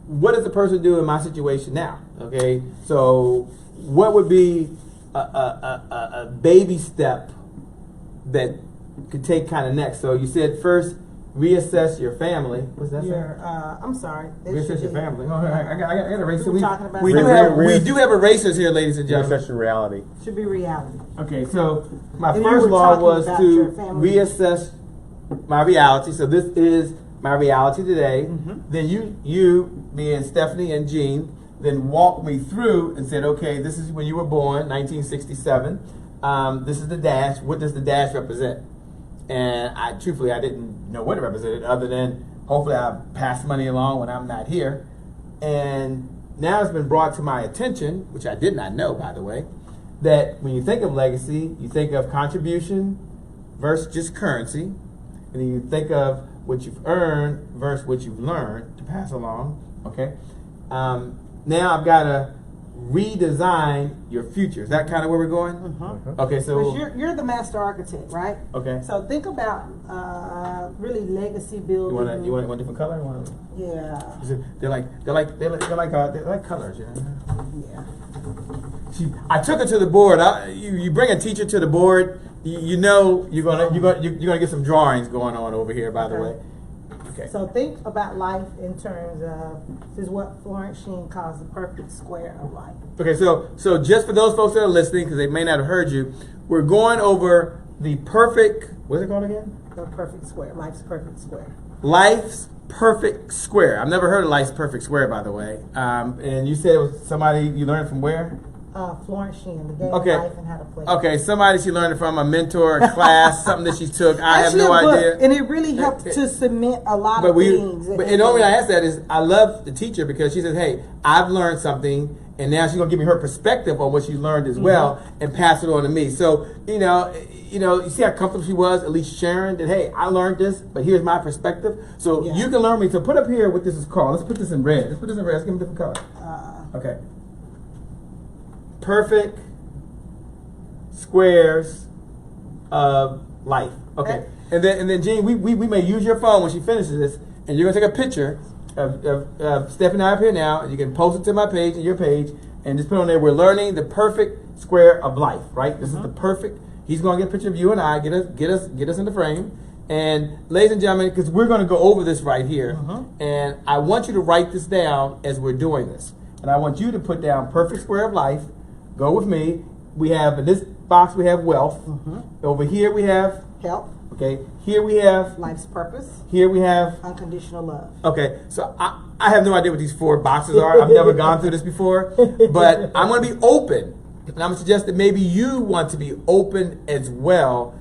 what does the person do in my situation now? Okay, so what would be a baby step that could take kind of next? So you said first reassess your family. What's that? I'm sorry. Reassess your family. Oh, I got a race. We were talking about We do have erasers here, ladies and gentlemen. Reassess your reality. Should be reality. Okay, so my And you first were law talking was about to your family. reassess my reality. So this is my reality today. Then you being Stephanie and Jean, then walked me through and said, okay, this is when you were born, 1967. This is the dash. What does the dash represent? And truthfully, I didn't know what it represented other than hopefully I pass money along when I'm not here. And now it's been brought to my attention, which I did not know, by the way, that when you think of legacy, you think of contribution versus just currency. And then you think of what you've earned versus what you've learned to pass along. Okay. Now I've got to redesign your future. Is that kind of where we're going? Okay, so you're the master architect, right? Okay. So think about really legacy building. you want a different color? Yeah. They like colors. Yeah. I took her to the board. You bring a teacher to the board. You know you're gonna get some drawings going on over here. By the way. Okay. So think about life in terms of this is what Florence Sheen calls the perfect square of life. Okay, so just for those folks that are listening, because they may not have heard you, we're going over the perfect. What's it called again? The perfect square. Life's perfect square. Life's perfect square. I've never heard of life's perfect square, by the way. And you said it was somebody you learned from where? Florence Sheen, the game Okay. of life and how to play. Okay, somebody she learned it from, a mentor, a class, something that she took. I have no idea. And it really helped to cement a lot of things. But the only reason I asked that is I love the teacher because she says, hey, I've learned something, and now she's going to give me her perspective on what she learned as well and pass it on to me. So, you see how comfortable she was, at least sharing that, hey, I learned this, but here's my perspective. So you can learn me. So put up here what this is called. Let's put this in red. Let's give them a different color. Okay. Perfect squares of life. Okay. And then Jean, we may use your phone when she finishes this, and you're gonna take a picture of Steph and I up here now. You can post it to my page and your page, and just put on there. We're learning the perfect square of life. Right. This is the perfect. He's gonna get a picture of you and I. Get us in the frame. And ladies and gentlemen, because we're gonna go over this right here, and I want you to write this down as we're doing this, and I want you to put down perfect square of life. Go with me. We have in this box we have wealth. Over here we have health. Okay. Here we have life's purpose. Here we have unconditional love. Okay. So I have no idea what these 4 boxes are. I've never gone through this before, but I'm going to be open, and I'm going to suggest that maybe you want to be open as well.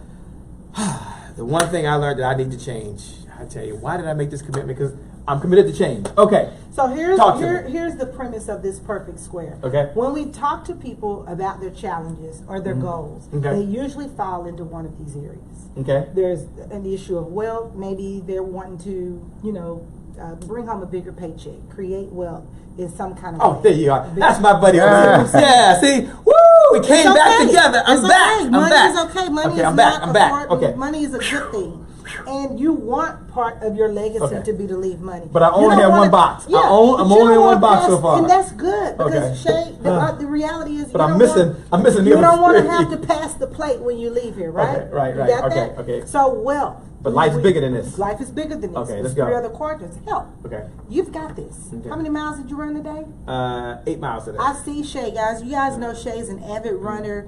The one thing I learned that I need to change. I tell you, why did I make this commitment? Because I'm committed to change. Okay. So here's the premise of this perfect square. Okay. When we talk to people about their challenges or their goals, they usually fall into one of these areas. Okay. There's an issue of wealth. Maybe they're wanting to, bring home a bigger paycheck, create wealth in some kind of way. Oh, there you are. That's my buddy over here. Yeah, see? Woo! We came back together. I'm back. Money is okay. Money is I'm not back. Okay. Money is a good thing. And you want part of your legacy Okay. to be to leave money. But I You only don't have wanna- one box. Yeah, I'm but you only don't in one wanna box so pass- far. and that's good because Okay. Shay, the reality is, But you I'm don't missing- want- I'm missing the You other don't want to three. have to pass the plate when you leave here, right? Okay, right, You right. got Okay, that? okay. So wealth. But life's bigger than this. Life is bigger than this. Okay, There's let's go. 3 other quadrants. Help. Okay. You've got this. Okay. How many miles did you run today? 8 miles today. I see Shay, guys. You guys know Shay's an avid runner.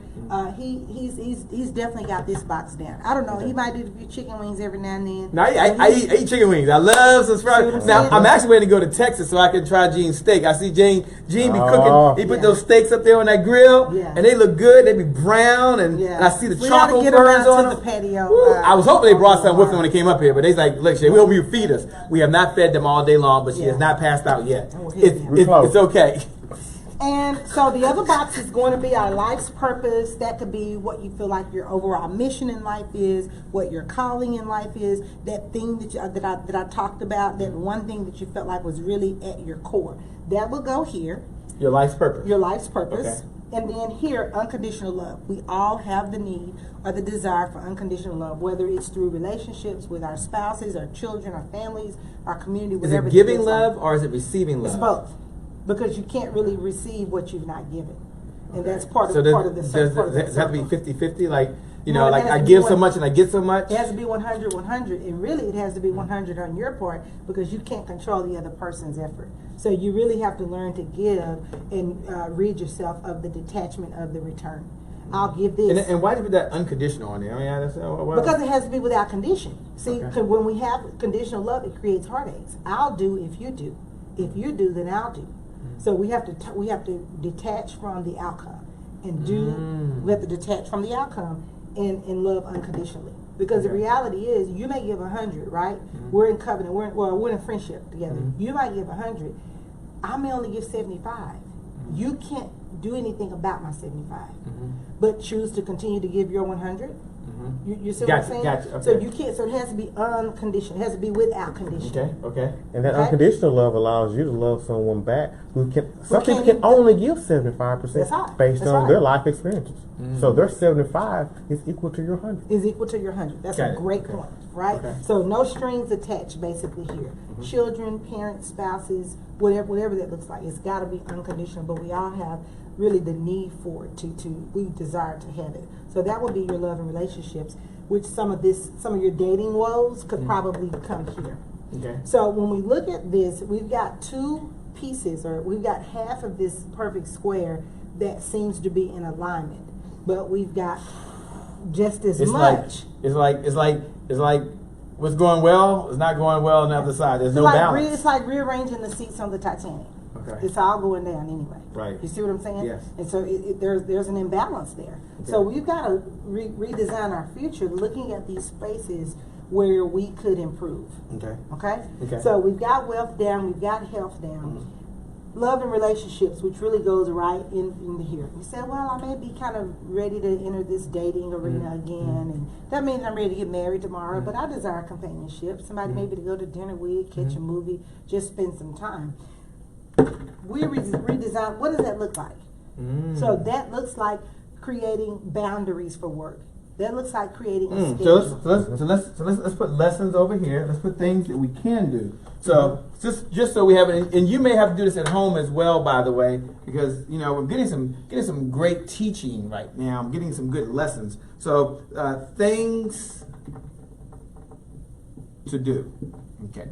He's definitely got this box down. I don't know. Okay. He might do a few chicken wings every now and then. No, I eat chicken wings. I love some fried. See what I'm Now saying? I'm actually waiting to go to Texas so I can try Gene's steak. I see Gene be Oh. cooking. He put Yeah. those steaks up there on that grill, Yeah. and they look good. They be brown, and, Yeah. and I see the We gotta charcoal get 'em burns out on to them. the patio, Woo. I was hoping they brought something with them when tomorrow. they came up here, but they's like, "Look, Shay, we hope you feed us. We have not fed them all day long, but she Yeah. has not passed out yet. Oh, It's, yeah. it's okay." And so the other box is going to be our life's purpose. That could be what you feel like your overall mission in life is, what your calling in life is, that thing that I talked about, that one thing that you felt like was really at your core. That will go here, Your life's purpose. your life's purpose. Okay. And then here, unconditional love. We all have the need or the desire for unconditional love, whether it's through relationships with our spouses, our children, our families, our community, Is whatever. it giving feels like. love or is it receiving love? It's both, because you can't really receive what you've not given, and Okay. that's part of So part of the does part of the it have to be circle. 50-50? Like, you No, know, it like has I to be give so one- much and I get so much? It has to be 100, and really it has to be 100 on your part because you can't control the other person's effort. So you really have to learn to give and rid yourself of the detachment of the return. I'll give this. And why do you put that unconditional on there? I mean, that's, why? Because it has to be without condition. See, Okay. when we have conditional love, it creates heartaches. I'll do if you do. If you do, then I'll do. So we have to detach from the outcome and do. We have to detach from the outcome and love unconditionally. Because the Okay. reality is, you may give 100, right? We're in covenant. We're in friendship together. You might give 100. I may only give 75. You can't do anything about my 75, but choose to continue to give your 100. You see what I'm Gotcha, saying? gotcha, So okay. you can't. So it has to be unconditional. It has to be without condition. Okay. And that Okay. unconditional love allows you to love someone back who can. Some can't people can even- only give 75% That's right. based That's on right. their life experiences. So their 75 is equal to your 100. Is equal to your 100. That's Got a it. great Okay. point, right? Okay. So no strings attached, basically here. Children, parents, spouses, whatever that looks like. It's got to be unconditional, but we all have really the need for it we desire to have it. So that would be your love and relationships, which some of your dating woes could probably come here. Okay. So when we look at this, we've got 2 pieces, or we've got half of this perfect square that seems to be in alignment, but we've got just as much. It's like what's going well is not going well on the other side. There's no balance. It's like rearranging the seats on the Titanic. Okay. It's all going down anyway. Right. You see what I'm saying? Yes. And so there's an imbalance there. Okay. So we've got to redesign our future, looking at these spaces where we could improve. Okay. Okay? Okay. So we've got wealth down, we've got health down. Love and relationships, which really goes right into here. You say, well, I may be kind of ready to enter this dating arena again, and that means I'm ready to get married tomorrow, but I desire companionship. Somebody maybe to go to dinner with, catch a movie, just spend some time. We redesign, what does that look like? So that looks like creating boundaries for work. That looks like creating a schedule. So let's put lessons over here. Let's put things that we can do. So just so we have it, and you may have to do this at home as well, by the way, because you know we're getting some great teaching right now. I'm getting some good lessons. So things to do. Okay.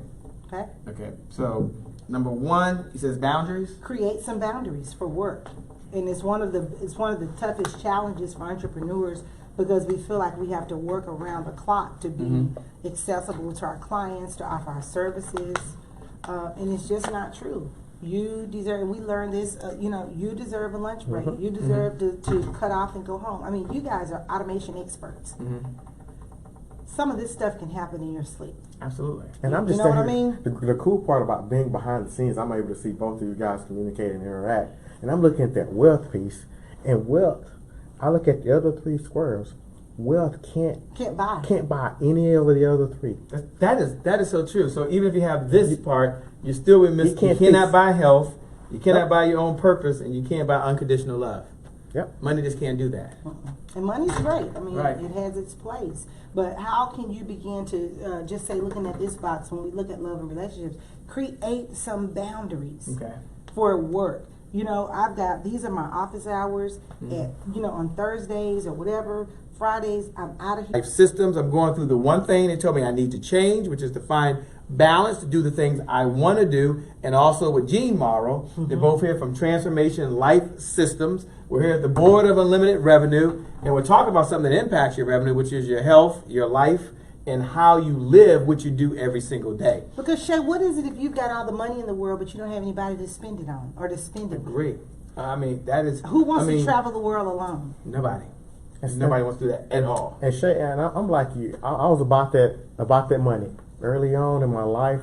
Okay? Okay. So number 1, he says boundaries. Create some boundaries for work. And it's one of the toughest challenges for entrepreneurs, because we feel like we have to work around the clock to be accessible to our clients, to offer our services, and it's just not true. You deserve, and we learned this, you deserve a lunch break. You deserve to cut off and go home. I mean, you guys are automation experts. Some of this stuff can happen in your sleep. Absolutely. And I'm You just know what I saying, mean? the cool part about being behind the scenes, I'm able to see both of you guys communicate and interact. And I'm looking at that wealth piece, and wealth, I look at the other 3 squares. Wealth can't buy any of the other 3. That is so true. So even if you have this part, you still will miss. You can't cannot fix- buy health. You cannot buy your own purpose, and you can't buy unconditional love. Yep. Money just can't do that. And money's great. I mean, Right. it has its place. But how can you begin to just say, looking at this box, when we look at love and relationships, create some boundaries Okay. for work? You know, I've got, these are my office hours at, you know, on Thursdays or whatever, Fridays, I'm out of here. Life systems, I'm going through the one thing they told me I need to change, which is to find balance to do the things I want to do. And also with Gene Morrow, they're both here from Transformation Life Systems. We're here at the Board of Unlimited Revenue, and we're talking about something that impacts your revenue, which is your health, your life, and how you live what you do every single day. Because Shay, what is it if you've got all the money in the world, but you don't have anybody to spend it on or to spend it with? Agree. I mean, that is... Who wants I mean, to travel the world alone? Nobody. Nobody wants to do that at all. And Shay, and I'm like you. I was about that money early on in my life.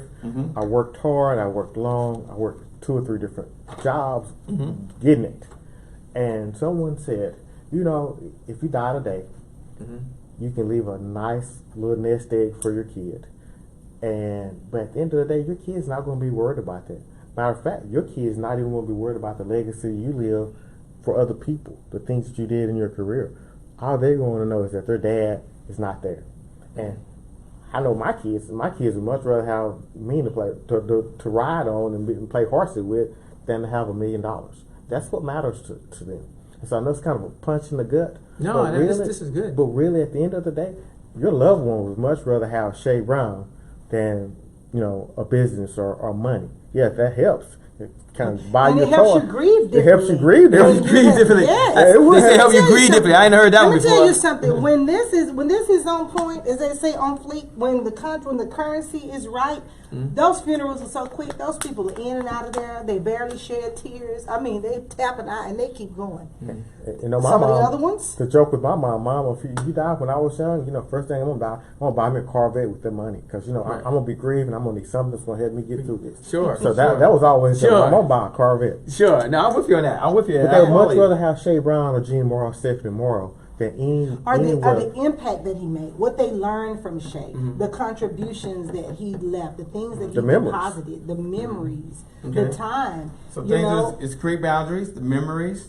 I worked hard. I worked long. I worked 2 or 3 different jobs, getting it. And someone said, you know, if you die today, you can leave a nice little nest egg for your kid. But at the end of the day, your kid's not going to be worried about that. Matter of fact, your kid's not even going to be worried about the legacy you live for other people, the things that you did in your career. All they're going to know is that their dad is not there. And I know my kids would much rather have me to ride on and play horsey with than to have $1 million. That's what matters to them. And so I know it's kind of a punch in the gut. No, but really, this is good. But really, at the end of the day, your loved one would much rather have Shay Brown than, you know, a business or money. Yeah, that helps. It kind of buy And your it helps car. you grieve differently. It helps you grieve differently. Grieve differently. Yes. They say help you Let me grieve tell differently. I ain't heard that Let one me before. tell you something. When this is on point, as they say on fleek, when the currency is right, those funerals are so quick. Those people are in and out of there. They barely shed tears. I mean, they tapping out and they keep going. You know, my Some of mom, the other ones? to joke with my mom, if you died when I was young, you know, first thing I'm gonna buy me a Corvette with the money, because you know I'm gonna be grieving. I'm gonna need something that's gonna help me get through this. Sure. So that was always Sure. I'm gonna buy a Corvette. Sure. No, I'm with you on that. I'm with you. But they would much rather have Shay Brown or Gene Morrow, Stefani Morrow than Or the anyone. impact that he made, what they learned from Shay, the contributions that he left, the things that he The memories. deposited, the memories, Okay. the time. So you things know? is create boundaries, the memories,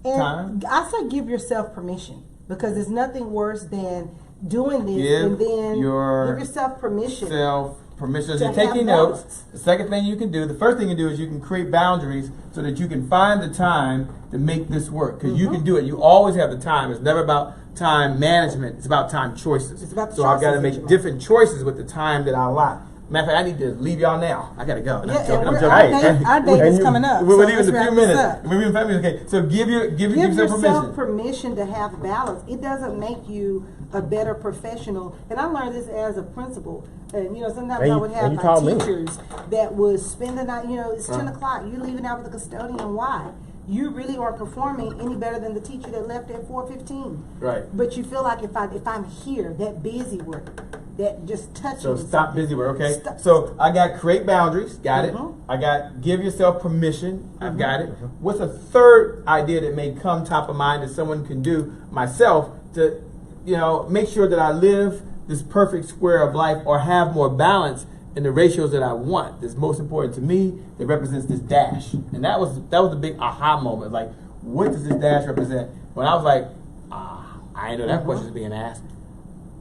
time. And I say give yourself permission, because there's nothing worse than doing this Give and then your give yourself permission. Self permission. To So you're taking have notes. balance. The second thing you can do, the first thing you do is you can create boundaries so that you can find the time to make this work. Because you can do it. You always have the time. It's never about time management. It's about time choices. It's about the so I've got to choices that make you make. different choices with the time that I allot. Matter of fact, I need to leave y'all now. I gotta go. No, Yeah, I'm joking. and I'm our joking. date, our date and is you- coming up. We're so leaving let's in a wrap few this minutes. up. We're leaving 5 minutes. Okay. So give Give yourself yourself permission. permission to have balance. It doesn't make you a better professional. And I learned this as a principal. And you know, sometimes And I you- would and have you my taught me. teachers that would spend the night. You know, it's 10 o'clock. You're leaving out with the custodian. Why? You really aren't performing any better than the teacher that left at 4:15. Right. But you feel like if I'm here, that busy work, that just touching. So stop busy work, okay? Stop. So I got create boundaries, got it. Mhm. I got give yourself permission, I've got it. What's a third idea that may come top of mind that someone can do myself to, you know, make sure that I live this perfect square of life or have more balance in the ratios that I want? That's most important to me. That represents this dash, and that was the big aha moment. Like, what does this dash represent? When I was like, I didn't know that question was being asked.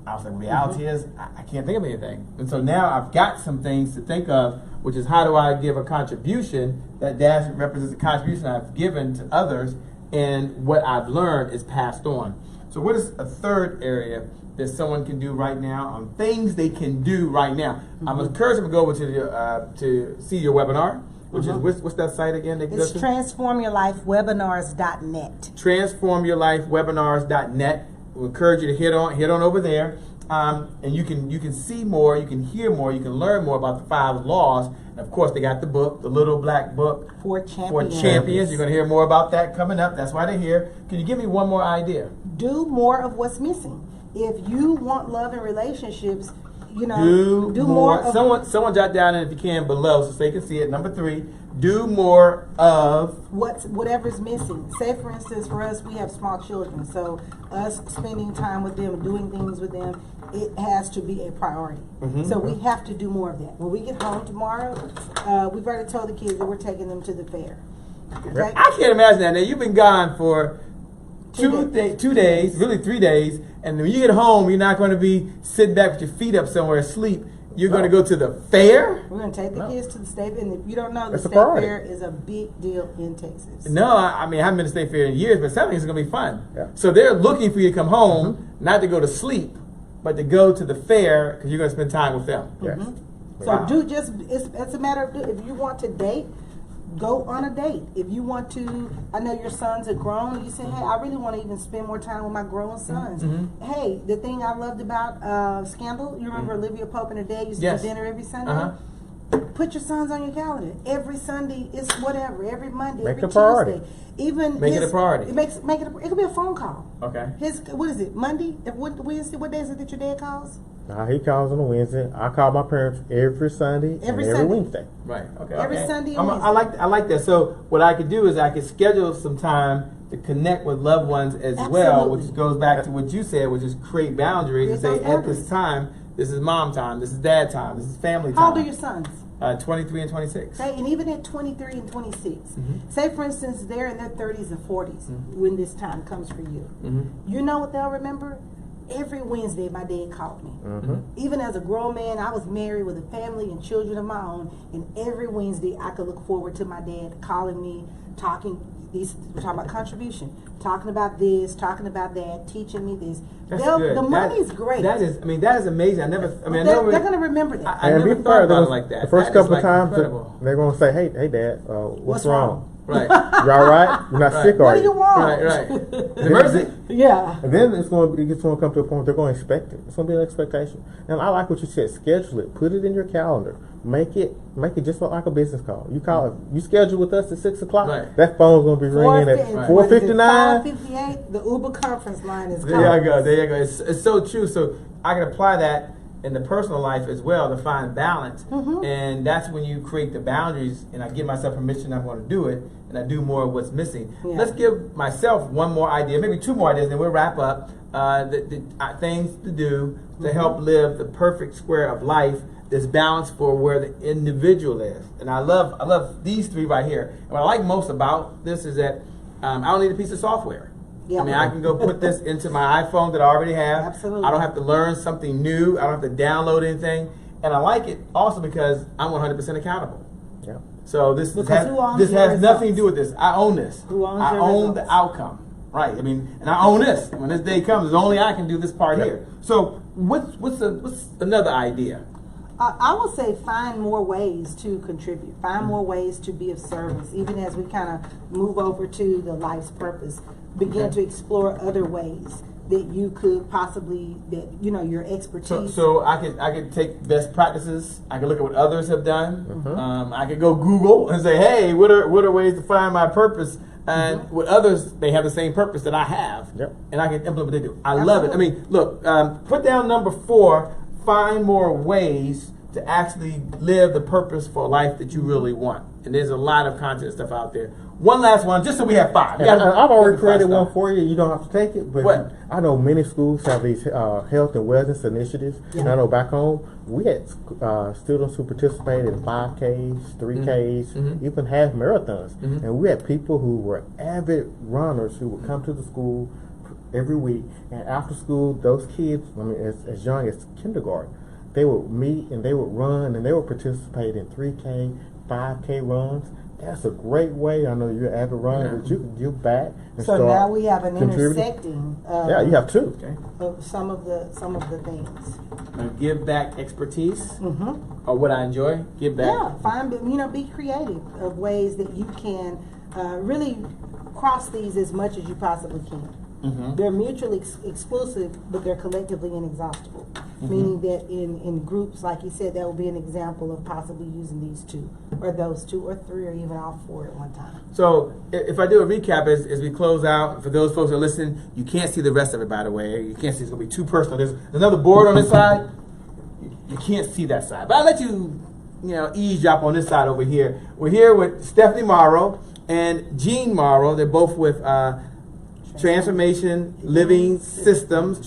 I was like, reality is, I can't think of anything. And so now I've got some things to think of, which is how do I give a contribution? That dash represents the contribution I've given to others, and what I've learned is passed on. So what is a third area that someone can do right now on things they can do right now? I'm encouraging them to go over to see your webinar, which is, what's that site again? They can go It's to? transformyourlifewebinars.net. Transformyourlifewebinars.net. We encourage you to head on over there, and you can see more, you can hear more, you can learn more about the 5 laws. And of course, they got the book, the Little Black Book For for champions. Champions. You're going to hear more about that coming up. That's why they're here. Can you give me one more idea? Do more of what's missing. If you want love and relationships, you know, Do more more. of Someone jot down it if you can below so they can see it. Number 3, do more of. whatever's missing. Say, for instance, for us, we have small children, so us spending time with them, doing things with them, it has to be a priority. So we have to do more of that. When we get home tomorrow, we've already told the kids that we're taking them to the fair. Okay? I can't imagine that. Now, you've been gone for 2 days, really 3 days, and when you get home, you're not going to be sitting back with your feet up somewhere asleep. You're going to go to the fair. We're going to take the kids to the state, and if you don't know, the It's a state priority. fair is a big deal in Texas. No, I mean I haven't been to state fair in years, but something is going to be fun. Yeah. So they're looking for you to come home, not to go to sleep, but to go to the fair because you're going to spend time with them. Yes. So Wow. it's a matter of, if you want to date, go on a date. If you want to, I know your sons are grown, you say, hey, I really want to even spend more time with my grown sons. Hey, the thing I loved about Scandal, you remember Olivia Pope and her dad used to Yes. do dinner every Sunday? Uh-huh. Put your sons on your calendar. Every Sunday is whatever. Every Monday, Make every it a priority. Tuesday. Even Make it a priority. It could be a phone call. Okay. What is it? Monday? Wednesday? What day is it that your dad calls? He calls on a Wednesday. I call my parents every Sunday Every and every Sunday. Wednesday. Right. Okay. Every okay. Sunday and I like that. So what I could do is I could schedule some time to connect with loved ones as well, Absolutely. which goes back to what you said, which is create boundaries and Create say those at this boundaries. time, this is mom time, this is dad time, this is family time. How old are your sons? 23 and 26. Okay, and even at 23 and 26, say for instance they're in their 30s and 40s when this time comes for you. You know what they'll remember? Every Wednesday my dad called me. Even as a grown man, I was married with a family and children of my own, and every Wednesday I could look forward to my dad calling me, we're talking about contribution, talking about this, talking about that, teaching me this. That's good. The money's great. That is amazing. they're going to remember that. I never be thought fair, about it like that. The first That is, couple of times incredible. they're going to say, "Hey, Dad, what's wrong? Right. You all right? You're not Right. sick, What are do you you?" want? Right. Emergency. Yeah. And then it's going to come to a point they're going to expect it. It's going to be an expectation. And I like what you said. Schedule it. Put it in your calendar. Make it just like a business call. You call it. You schedule with us at 6 o'clock. Right. That phone's going to be ringing at 4:59. 5:58. The Uber conference line is There you go. There you go. It's so true. So I can apply that in the personal life as well to find balance. And that's when you create the boundaries and I give myself permission I'm going to do it and I do more of what's missing. Yeah. Let's give myself one more idea, maybe two more ideas, and then we'll wrap up. The things to do to help live the perfect square of life that's balanced for where the individual is. And I love these three right here. And what I like most about this is that I don't need a piece of software. Yeah. I mean, I can go put this into my iPhone that I already have. Absolutely. I don't have to learn something new. I don't have to download anything. And I like it also because I'm 100% accountable. Yeah. So this Because has, who owns this your has nothing to results? do with this. I own this. Who owns I your own the results? outcome. Right. I mean, and I own this. When this day comes, it's only I can do this part Yeah. here. So what's another idea? I would say find more ways to contribute. Find more ways to be of service. Even as we kind of move over to the life's purpose, begin Okay. to explore other ways that you could possibly, your expertise. So I could take best practices. I could look at what others have done. I could go Google and say, hey, what are ways to find my purpose? And with others, they have the same purpose that I have, Yep. and I can implement what they do. I love it. I Absolutely. mean, look, put down number 4. Find more ways to actually live the purpose for a life that you really want. And there's a lot of content stuff out there. One last one, just so we have 5. And I've already Five created stuff. one for you. You don't have to take it, but What? I know many schools have these health and wellness initiatives. And I know back home we had students who participated in 5Ks, 3Ks, even half marathons, and we had people who were avid runners who would come to the school every week. And after school, those kids, I mean, as young as kindergarten, they would meet and they would run and they would participate in 3K, 5K runs. That's a great way. I know you're an avid runner, but you can give back and So start now we have an contributing. intersecting Yeah, you have two. Okay. of some of the things. Give back expertise, or what I enjoy. Give back. Yeah, be creative of ways that you can really cross these as much as you possibly can. They're mutually exclusive, but they're collectively inexhaustible. Meaning that in groups, like you said, that will be an example of possibly using these 2, or those 2 or 3, or even all 4 at one time. So if I do a recap as we close out, for those folks that are listening, you can't see the rest of it, by the way. You can't see, it's going to be too personal. There's another board on this side. You can't see that side. But I'll let you eavesdrop on this side over here. We're here with Stefani Morrow and Jean Morrow. They're both with Transformation Living Systems.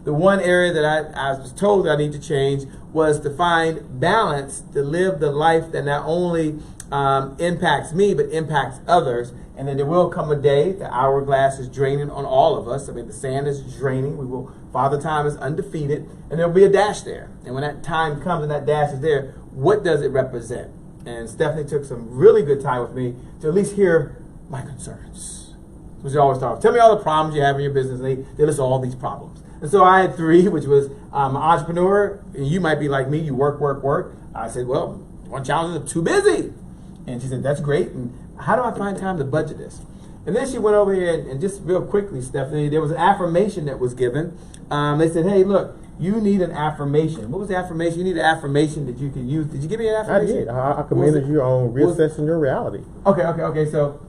The one area that I was told that I need to change was to find balance, to live the life that not only impacts me, but impacts others. And then there will come a day the hourglass is draining on all of us. I mean, the sand is draining. Father Time is undefeated, and there'll be a dash there. And when that time comes and that dash is there, what does it represent? And Stephanie took some really good time with me to at least hear my concerns. Which they always talk. Tell me all the problems you have in your business. And they list all these problems. And so I had 3, which was I'm an entrepreneur. And you might be like me. You work, work, work. I said, well, one challenge is I'm too busy. And she said, that's great. And how do I find time to budget this? And then she went over here and just real quickly, Stephanie, there was an affirmation that was given. They said, hey, look, you need an affirmation. What was the affirmation? You need an affirmation that you can use. Did you give me an affirmation? I did. I commended you on reassessing your reality. Okay. So,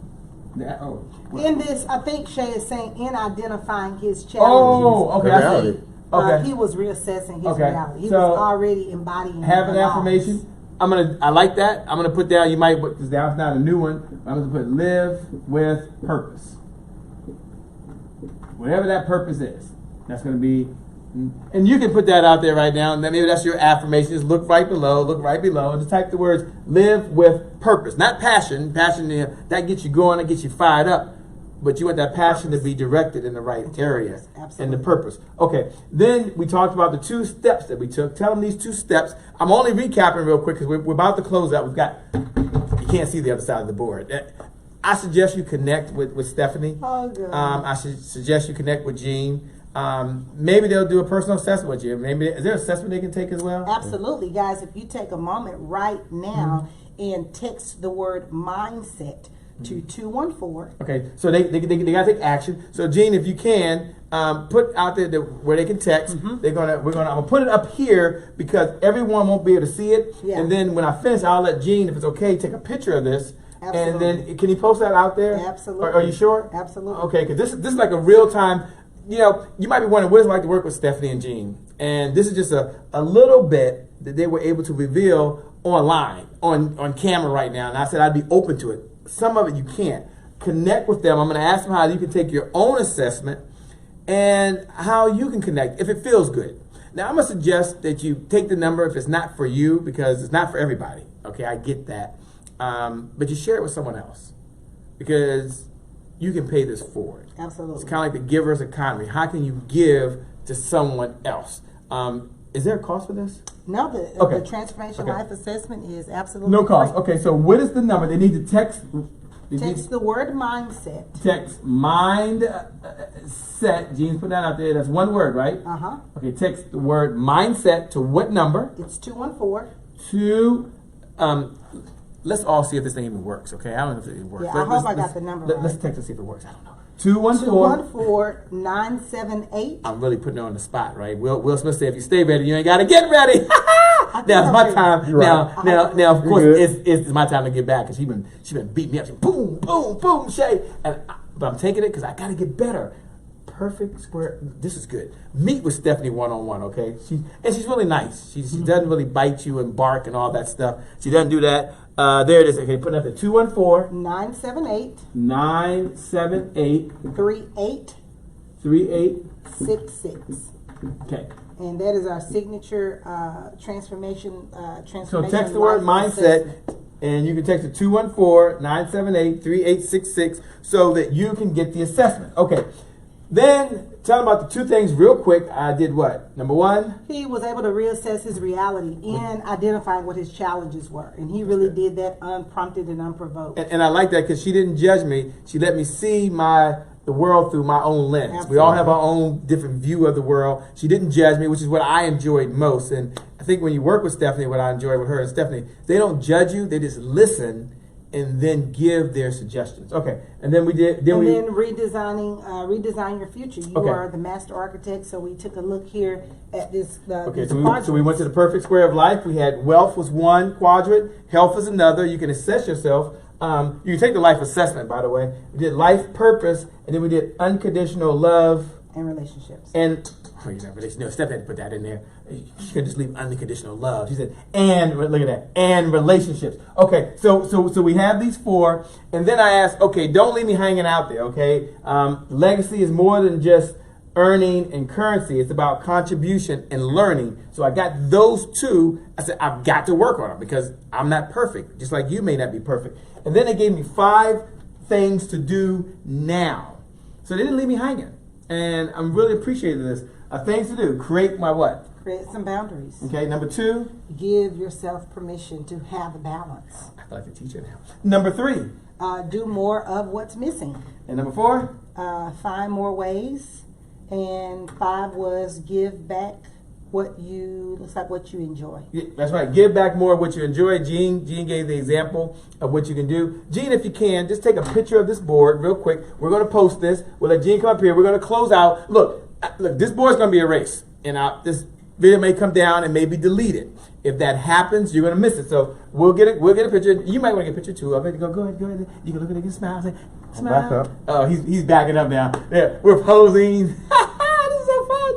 in this, I think Shay is saying in identifying his challenges. Oh, okay. I see. He was reassessing his reality. He So, was already embodying. Have an affirmation. I like that. I'm gonna put down. You might put this down. It's not a new one. I'm gonna put live with purpose. Whatever that purpose is, that's gonna be. And you can put that out there right now. And then maybe that's your affirmation. Just look right below, and just type the words "live with purpose," not passion. Passion that gets you going, that gets you fired up. But you want that passion to be directed in the right area. Absolutely. And the purpose. Okay. Then we talked about the 2 steps that we took. Tell them these 2 steps. I'm only recapping real quick because we're about to close out. You can't see the other side of the board. I suggest you connect with Stephanie. Oh, good. I should suggest you connect with Jean. Maybe they'll do a personal assessment with you. Maybe is there an assessment they can take as well? Absolutely, guys. If you take a moment right now and text the word mindset to 214. Okay, so they gotta take action. So Jean, if you can, put out there where they can text. I'm gonna put it up here because everyone won't be able to see it. Yeah. And then when I finish, I'll let Jean, if it's okay, take a picture of this. Absolutely. And then can you post that out there? Absolutely. Are you sure? Absolutely. Okay, because this is like a real time. You might be wondering what it's like to work with Stephanie and Jean. And this is just a little bit that they were able to reveal online, on camera right now. And I said I'd be open to it. Some of it you can't. Connect with them. I'm going to ask them how you can take your own assessment and how you can connect if it feels good. Now, I'm going to suggest that you take the number if it's not for you because it's not for everybody. Okay, I get that. But you share it with someone else because you can pay this forward. Absolutely. It's kind of like the giver's economy. How can you give to someone else? Is there a cost for this? No, the Transformation Life Assessment is absolutely no cost. free. Okay, so what is the number? They need to text. Text the word mindset. Text mindset. Jean's put that out there. That's one word, right? Uh-huh. Okay, text the word mindset to what number? It's 214. Let's all see if this thing even works, okay? I don't know if it works. Yeah, I hope I got the number right. Let's text and see if it works. I don't know. 214-978. I'm really putting her on the spot, right? Will Smith said, if you stay ready, you ain't got to get ready. Now it's my time. Now, of course, it's my time to get back because she been beating me up. She boom, boom, boom, Shay. But I'm taking it because I got to get better. Perfect square. This is good. Meet with Stephanie one-on-one, okay? She's really nice. She doesn't really bite you and bark and all that stuff. She doesn't do that. There it is. Okay, put it up to 214-978. 3866. Okay. And that is our signature transformation. So text the word mindset, and you can text it 214-978-3866 so that you can get the assessment. Okay. Then tell them about the 2 things real quick. I did what? Number 1? He was able to reassess his reality in identifying what his challenges were. And he really did that unprompted and unprovoked. And I like that because she didn't judge me. She let me see the world through my own lens. Absolutely. We all have our own different view of the world. She didn't judge me, which is what I enjoyed most. And I think when you work with Stephanie, what I enjoy with her and Stephanie, they don't judge you. They just listen and then give their suggestions. Okay, and then redesign your future. You are the master architect, so we took a look here at this. So we went to the perfect square of life. We had wealth was one quadrant, health is another. You can assess yourself. You can take the life assessment, by the way. We did life purpose, and then we did unconditional love and relationships. And no, Stephanie put that in there. She couldn't just leave unconditional love. She said, and look at that, and relationships. Okay, so we have these 4, and then I asked, okay, don't leave me hanging out there. Okay, legacy is more than just earning and currency. It's about contribution and learning. So I got those two. I said, I've got to work on them because I'm not perfect, just like you may not be perfect. And then they gave me 5 things to do now. So they didn't leave me hanging. And I'm really appreciating this. Things to do. Create my what? Create some boundaries. Okay, number 2. Give yourself permission to have a balance. I feel like a teacher now. Number 3. Do more of what's missing. And number 4. Find more ways. And 5 was give back what you enjoy. Yeah, that's right. Give back more of what you enjoy. Gene gave the example of what you can do. Gene, if you can, just take a picture of this board real quick. We're going to post this. We'll let Gene come up here. We're going to close out. Look, this board's going to be erased. And this video may come down and may be deleted. If that happens, you're going to miss it. So we'll get a picture. You might want to get a picture too of it. Go ahead. You can look at it and smile. Say, smile. Back up. Oh, he's backing up now. Yeah, we're posing. This is so fun.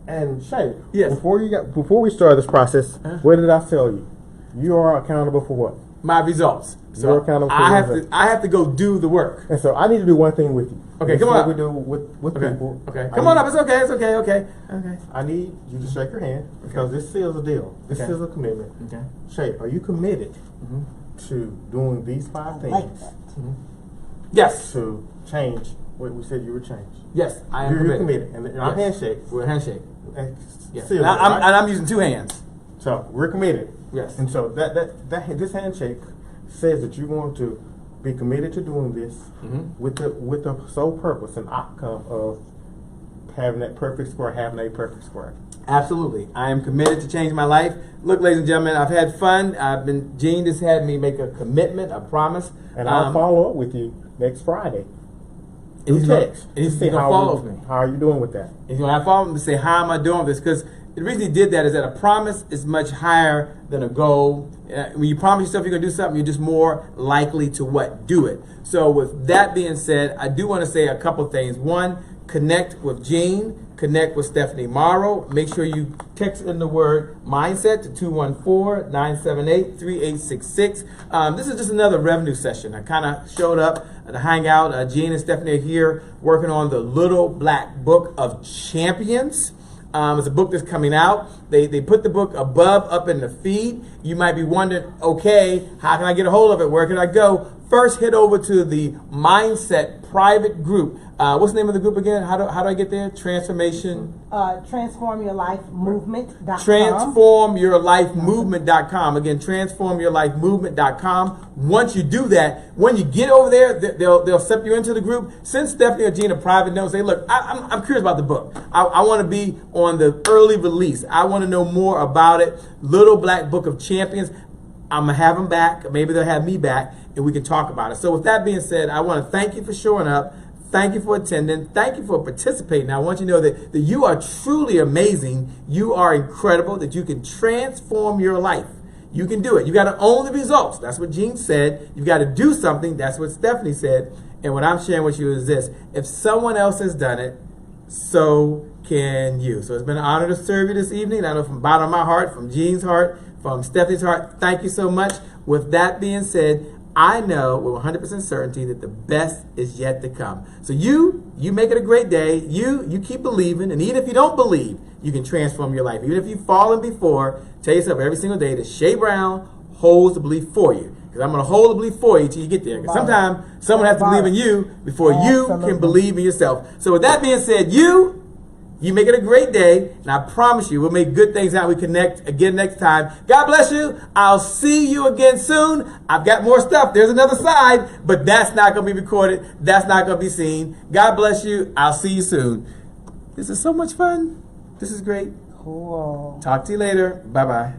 And Shay, Yes. before we started this process, what did I tell you? You are accountable for what? My results. So You're accountable for I your have to go do the work. And so I need to do one thing with you. Okay, This come is on what up. we do with Okay. people. Okay. Come on up. It's okay. Okay. I need you to shake your hand because this seals a deal. This Okay. is a commitment. Okay. Shay, are you committed to doing these 5 I things like that. Yes. to change what we said you would change? Yes. I am You're committed. committed. And our handshake. We're a handshake. Yes. Seals And it, right? I'm using 2 hands. So we're committed. Yes. And so this handshake says that you're going to be committed to doing this with the sole purpose and outcome of having a perfect square. Absolutely. I am committed to change my life. Look, ladies and gentlemen, I've had fun. Gene just had me make a commitment, a promise. And I'll follow up with you next Friday. He's Text. He's to see going to how follow we- me. How are you doing with that? He's going to follow me to say, how am I doing this? Because the reason he did that is that a promise is much higher than a goal. When you promise yourself you're going to do something, you're just more likely to what? Do it. So with that being said, I do want to say a couple things. One, connect with Gene, connect with Stefani Morrow. Make sure you text in the word mindset to 214-978-3866. This is just another revenue session. I kind of showed up to hang out. Gene and Stefani are here working on the Little Black Book of Champions. It's a book that's coming out. They put the book up in the feed. You might be wondering, okay, how can I get a hold of it? Where can I go? First, head over to the Mindset private group. What's the name of the group again? How do I get there? Transformyourlifemovement.com. Transformyourlifemovement.com. Again, transformyourlifemovement.com. Once you do that, when you get over there, they'll step you into the group. Send Stephanie or Gene a private note. Say, look, I'm curious about the book. I want to be on the early release. I want to know more about it. Little Black Book of Champions. I'm going to have them back. Maybe they'll have me back, and we can talk about it. So with that being said, I want to thank you for showing up. Thank you for attending. Thank you for participating. I want you to know that you are truly amazing. You are incredible, that you can transform your life. You can do it. You got to own the results. That's what Gene said. You got to do something. That's what Stefani said. And what I'm sharing with you is this. If someone else has done it, so can you. So it's been an honor to serve you this evening. I know from the bottom of my heart, from Gene's heart, from Stefani's heart, thank you so much. With that being said, I know with 100% certainty that the best is yet to come. So you make it a great day. You keep believing, and even if you don't believe, you can transform your life. Even if you've fallen before, tell yourself every single day that Shay Brown holds the belief for you. Because I'm going to hold the belief for you till you get there. Because sometimes someone has to believe in you before you can believe in yourself. So with that being said, you make it a great day, and I promise you, we'll make good things out. We connect again next time. God bless you. I'll see you again soon. I've got more stuff. There's another side, but that's not going to be recorded. That's not going to be seen. God bless you. I'll see you soon. This is so much fun. This is great. Cool. Talk to you later. Bye-bye.